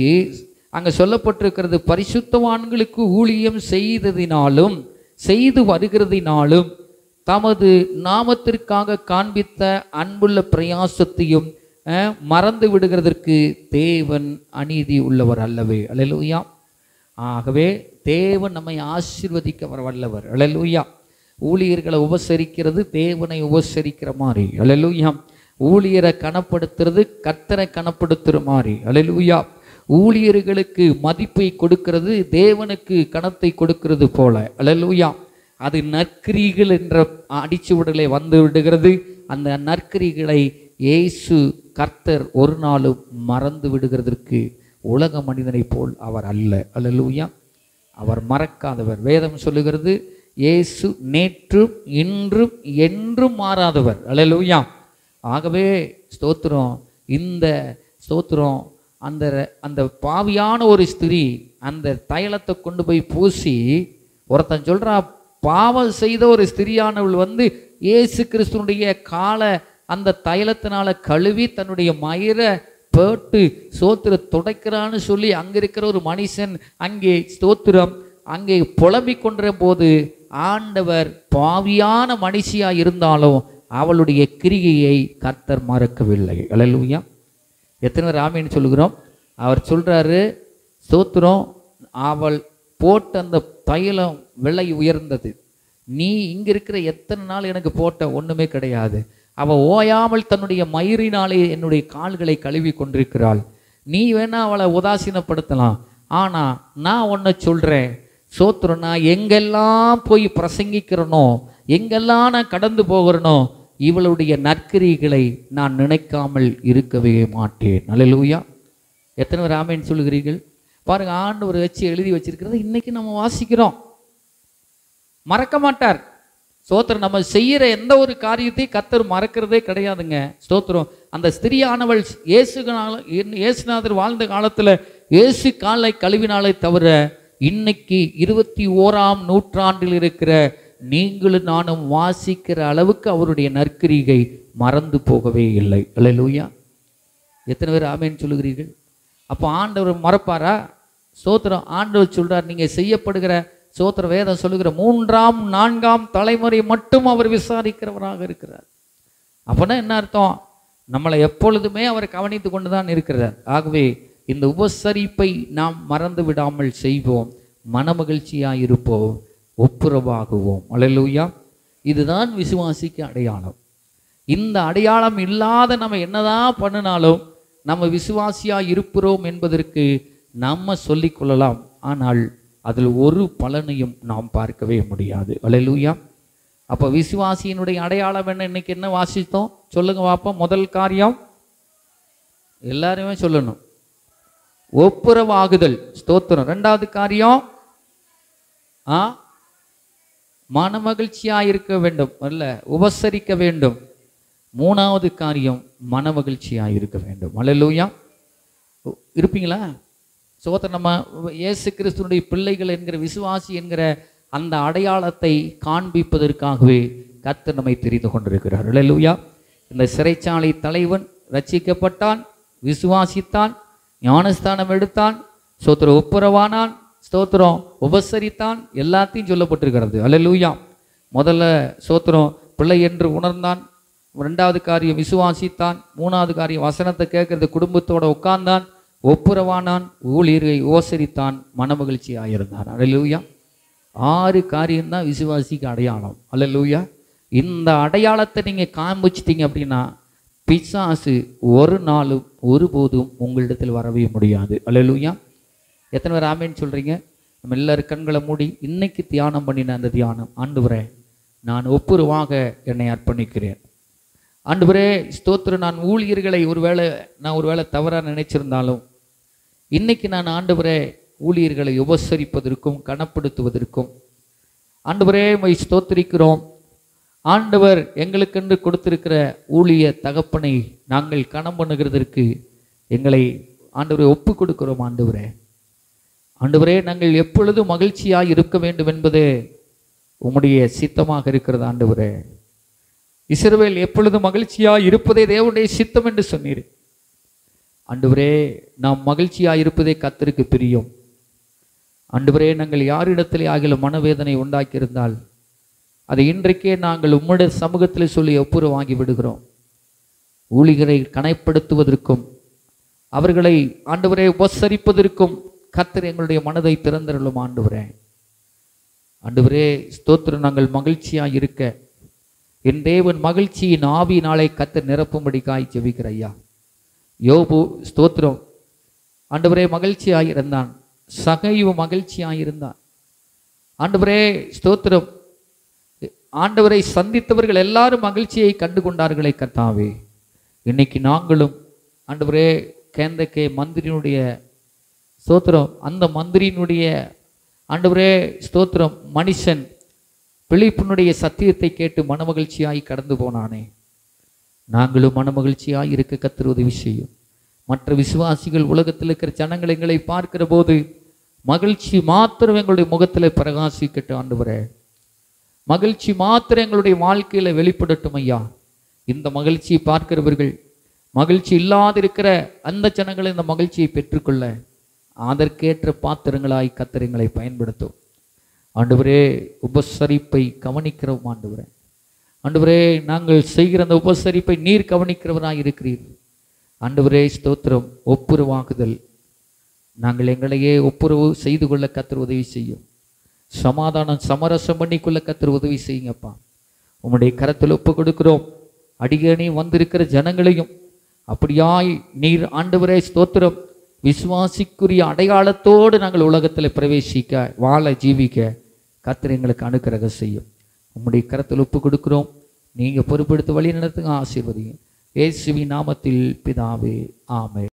அங்கே சொல்லப்பட்டிருக்கிறது, பரிசுத்தவான்களுக்கு ஊழியம் செய்ததினாலும் செய்து வருகிறதினாலும் தமது நாமத்திற்காக காண்பித்த அன்புள்ள பிரயாசத்தையும் மறந்து விடுகிறதற்கு தேவன் அநீதி உள்ளவர் அல்லவே. அல்லேலூயா. ஆகவே தேவன் நம்மை ஆசீர்வதிக்க வல்லவர். அல்லேலூயா. ஊழியர்களை உபசரிக்கிறது தேவனை உபசரிக்கிற மாதிரி. அல்லேலூயா. ஊழியரை கனப்படுத்துறது கர்த்தரை கனப்படுத்துகிற மாதிரி. அல்லேலூயா. ஊழியர்களுக்கு மதிப்பை கொடுக்கிறது தேவனுக்கு கனத்தை கொடுக்கிறது போல. அல்லேலூயா. அது நற்கிரிகள் என்ற அடிச்சுவடுகளை வந்து விடுகிறது. அந்த நற்கிரிகளை இயேசு கர்த்தர் ஒரு நாளும் மறந்து விடுகிறதற்கு உலக மனிதனை போல் அவர் அல்ல. அல்லேலூயா. அவர் மறக்காதவர். வேதம் சொல்லுகிறது, இயேசு நேற்றும் இன்றும் என்றும் மாறாதவர். அல்லேலூயா. ஆகவே ஸ்தோத்திரம். இந்த ஸ்தோத்திரம் அந்த பாவியான ஒரு ஸ்திரீ அந்த தைலத்தை கொண்டு போய் பூசி, ஒருத்தன் சொல்றா, பாவம் செய்த ஒரு ஸ்திரியானவள் வந்து இயேசு கிறிஸ்துனுடைய காலை அந்த தைலத்தினால கழுவி தன்னுடைய மயிரை போட்டு ஸ்தோத்திரம் துடைக்கிறான்னு சொல்லி அங்கே இருக்கிற ஒரு மனுஷன் அங்கே ஸ்தோத்திரம் அங்கே புலம்பிக் கொண்ட போது ஆண்டவர் பாவியான மனுஷியா இருந்தாலும் அவளுடைய கிரியை கர்த்தர் மறக்கவில்லை. அல்லேலூயா. எத்தனை பேர் ஆமேன்னு சொல்லுகிறோம்? அவர் சொல்றாரு, ஸ்தோத்திரம், அவள் போட்ட அந்த தைலம் விலை உயர்ந்தது. நீ இங்க இருக்கிற எத்தனை நாள் எனக்கு போட்ட ஒண்ணுமே கிடையாது. அவள் ஓயாமல் தன்னுடைய மயிரினாலே என்னுடைய கால்களை கழுவி கொண்டிருக்கிறாள். நீ வேணா அவளை உதாசீனப்படுத்தலாம், ஆனா நான் ஒன்ன சொல்றேன், ஸ்தோத்திரம், நான் எங்கெல்லாம் போய் பிரசங்கிக்கிறனோ, எங்கெல்லாம் நான் கடந்து போகிறனோ, இவளுடைய நற்கிரிகளை நான் நினைக்காமல் இருக்கவே மாட்டேன். அல்லேலூயா. எத்தனை பேர் ஆமேன்னு சொல்லுகிறீர்கள்? பாருங்க, ஆண்டவர் வச்சு எழுதி வச்சிருக்கிறது இன்னைக்கு நம்ம வாசிக்கிறோம். மறக்க மாட்டார். ஸ்தோத்திரம். நம்ம செய்யற எந்த ஒரு காரியத்தையும் கர்த்தர் மறக்கிறதே கிடையாதுங்க. ஸ்தோத்திரம். அந்த ஸ்திரியானவள் இயேசுநாதர் வாழ்ந்த காலத்துல இயேசு காலை கழுவினாலே தவிர இன்னைக்கு 21ஆம் நூற்றாண்டில் இருக்கிற நீங்களும் நானும் வாசிக்கிற அளவுக்கு அவருடைய நற்கிரிகை மறந்து போகவே இல்லை. அல்லேலூயா. எத்தனை பேர் ஆமேன்னு சொல்லுகிறீர்கள்? அப்போ ஆண்டவர் மறப்பாரா? ஸ்தோத்திரம். ஆண்டவர் சொல்றார், நீங்க செய்யப்படுகிற ஸ்தோத்திர வேதம் சொல்லுகிற 3ஆம் 4ஆம் தலைமுறை மட்டும் அவர் விசாரிக்கிறவராக இருக்கிறார். அப்போனா என்ன அர்த்தம்? நம்மளை எப்பொழுதுமே அவர் கவனித்து கொண்டு தான் இருக்கிறார். ஆகவே இந்த உபசரிப்பை நாம் மறந்து விடாமல் செய்வோம், மனமகிழ்ச்சியாக இருப்போம், ஒப்புரவாகுவோம். அல்லேலூயா. இதுதான் விசுவாசிக்கு அடையாளம். இந்த அடையாளம் இல்லாத நம்ம என்னதான் பண்ணினாலும் நம்ம விசுவாசியா இருக்கிறோம் என்பதற்கு நம்ம சொல்லிக் கொள்ளலாம், ஆனால் அதில் ஒரு பலனையும் நாம் பார்க்கவே முடியாது. அல்லேலூயா. அப்போ விசுவாசியினுடைய அடையாளம் என்ன? இன்னைக்கு என்ன வாசித்தோம் சொல்லுங்க பாப்போம். முதல் காரியம் எல்லாருமே சொல்லணும், ஒப்புரவாகுதல். ஸ்தோத்திரம். 2வது காரியம் மனமகிழ்ச்சியா இருக்க வேண்டும், அல்ல உபசரிக்க வேண்டும். 3வது காரியம் மனமகிழ்ச்சியா இருக்க வேண்டும். அல்லேலூயா. இருப்பீங்களா? ஸ்தோத்திரம். நம்ம இயேசு கிறிஸ்துனுடைய பிள்ளைகள் என்கிற விசுவாசி என்கிற அந்த அடையாளத்தை காண்பிப்பதற்காகவே கர்த்தர் நம்மை தெரிந்து கொண்டிருக்கிறார். அல்லேலூயா. இந்த சிறைச்சாலை தலைவன் ரட்சிக்கப்பட்டான், விசுவாசித்தான், ஞானஸ்தானம் எடுத்தான், ஸ்தோத்திரம் ஒப்புரவானான், ஸ்தோத்திரம் உபசரித்தான், எல்லாத்தையும் சொல்லப்பட்டிருக்கிறது. அல்லேலூயா. முதல்ல ஸ்தோத்திரம் பிள்ளை என்று உணர்ந்தான், 2வது காரியம் விசுவாசித்தான், 3வது காரியம் வசனத்தை கேட்கறது குடும்பத்தோட உட்கார்ந்தான், ஒப்புரவானான், ஊழியரை உபசரித்தான், மனமகிழ்ச்சியாக இருந்தான். அல்லேலூயா. 6 காரியம்தான் விசுவாசிக்கு அடையாளம். அல்லேலூயா. இந்த அடையாளத்தை நீங்கள் காமிச்சிட்டீங்க அப்படின்னா பிசாசு ஒரு நாளும் ஒருபோதும் உங்களிடத்தில் வரவே முடியாது. அல்லேலூயா. எத்தனை பேர் ஆமேன்னு சொல்கிறீங்க? நம்ம எல்லாரும் கண்களை மூடி இன்னைக்கு தியானம் பண்ணின அந்த தியானம், ஆண்டவரே நான் ஒப்புரவாக என்னை அர்ப்பணிக்கிறேன். ஆண்டவரே ஸ்தோத்திரம், நான் ஊழியர்களை ஒருவேளை தவறாக நினைச்சிருந்தாலும் இன்னைக்கு நான் ஆண்டவரே ஊழியர்களை உபசரிப்பதற்கும் கனப்படுத்துவதற்கும் ஆண்டவரே மை ஸ்தோத்திரிக்கிறோம். ஆண்டவர் எங்களுக்கென்று கொடுத்திருக்கிற ஊழிய தகப்பனை நாங்கள் கனம் பண்ணுகிறதற்கு எங்களை ஆண்டவரை ஒப்பு கொடுக்கிறோம். ஆண்டவரே நாங்கள் எப்பொழுதும் மகிழ்ச்சியாக இருக்க வேண்டும் என்பதே உம்முடைய சித்தமாக இருக்கிறது. ஆண்டவரே இஸ்ரவேல் எப்பொழுதும் மகிழ்ச்சியாக இருப்பதே தேவனுடைய சித்தம் என்று சொன்னீர். ஆண்டவரே நாம் மகிழ்ச்சியாக இருப்பதே கர்த்தருக்கு பிரியம். ஆண்டவரே நாங்கள் யாரிடத்திலே ஆகிலும் மனவேதனை உண்டாக்கியிருந்தால் அதை இன்றைக்கே நாங்கள் உம்முடைய சமூகத்தில் சொல்லி ஒப்புரவாகி விடுகிறோம். ஊழியரை கனைப்படுத்துவதற்கும் அவர்களை ஆண்டவரே உபசரிப்பதற்கும் கர்த்தர் எங்களுடைய மனதை திறந்தருளும். ஆண்டவரே ஸ்தோத்திரம், நாங்கள் மகிழ்ச்சியாக இருக்க என் தேவன் மகிழ்ச்சியின் ஆவியினாலே கர்த்தர் நிரப்பும்படிக்காய் ஜெபிக்கிற ஐயா. யோபு ஸ்தோத்திரம் ஆண்டவரே மகிழ்ச்சியாக இருந்தான், சகைவு மகிழ்ச்சியாக இருந்தான். ஆண்டவரே ஸ்தோத்திரம், ஆண்டவரை சந்தித்தவர்கள் எல்லாரும் மகிழ்ச்சியை கண்டு கொண்டார்களே கர்த்தாவே. இன்னைக்கு நாங்களும் ஆண்டவரே கேந்தக்கே மந்திரியினுடைய ஸ்தோத்திரம், அந்த மந்திரியினுடைய ஆண்டவரே ஸ்தோத்திரம் மனுஷன் பிலிப்பினுடைய சத்தியத்தை கேட்டு மனமகிழ்ச்சியாய் கடந்து போனானே, நாங்களும் மனமகிழ்ச்சியாய் இருக்க கர்த்தர் உதவி செய்யும். மற்ற விசுவாசிகள் உலகத்தில் இருக்கிற ஜனங்கள் எங்களை பார்க்கிற போது மகிழ்ச்சி மாத்திரம் எங்களுடைய முகத்தில் பிரகாசிக்கட்டும். ஆண்டவரே மகிழ்ச்சி மாத்திரம் எங்களுடைய வாழ்க்கையில் வெளிப்படட்டும் ஐயா. இந்த மகிழ்ச்சியை பார்க்கிறவர்கள் மகிழ்ச்சி இல்லாதிருக்கிற அந்த ஜனங்களை இந்த மகிழ்ச்சியை பெற்றுக்கொள்ள அதற்கேற்ற பாத்திரங்களாய் கர்த்தரை பயன்படுத்தும். ஆண்டவரே உபசரிப்பை கவனிக்கிறோம். ஆண்டவரே நாங்கள் செய்கிற அந்த உபசரிப்பை நீர் கவனிக்கிறவராய் இருக்கிறீர். ஆண்டவரே ஸ்தோத்திரம், ஒப்புரவாகுதல் நாங்கள் எங்களையே ஒப்புரவு செய்து கொள்ள கர்த்தர் உதவி செய்யும். சமாதானம் சமரசம் பண்ணிக்கொள்ள கர்த்தர் உதவி செய்யுங்கப்பா. உம்முடைய கரத்தில் ஒப்பு கொடுக்கிறோம். அடிக்கடி வந்திருக்கிற ஜனங்களையும் அப்படியாய் நீர் ஆண்டவரே ஸ்தோத்திரம் விசுவாசிக்குரிய அடையாளத்தோடு நாங்கள் உலகத்தில் பிரவேசிக்க வாழ ஜீவிக்க கர்த்தர் எங்களுக்கு அனுக்கிரகம் செய்யும். உம்முடைய கரத்தில் ஒப்பு கொடுக்கிறோம். நீங்கள் பொறுப்பெடுத்து வழி நடத்துங்க, ஆசீர்வதிங்க. இயேசுவின் நாமத்தில் பிதாவே, ஆமென்.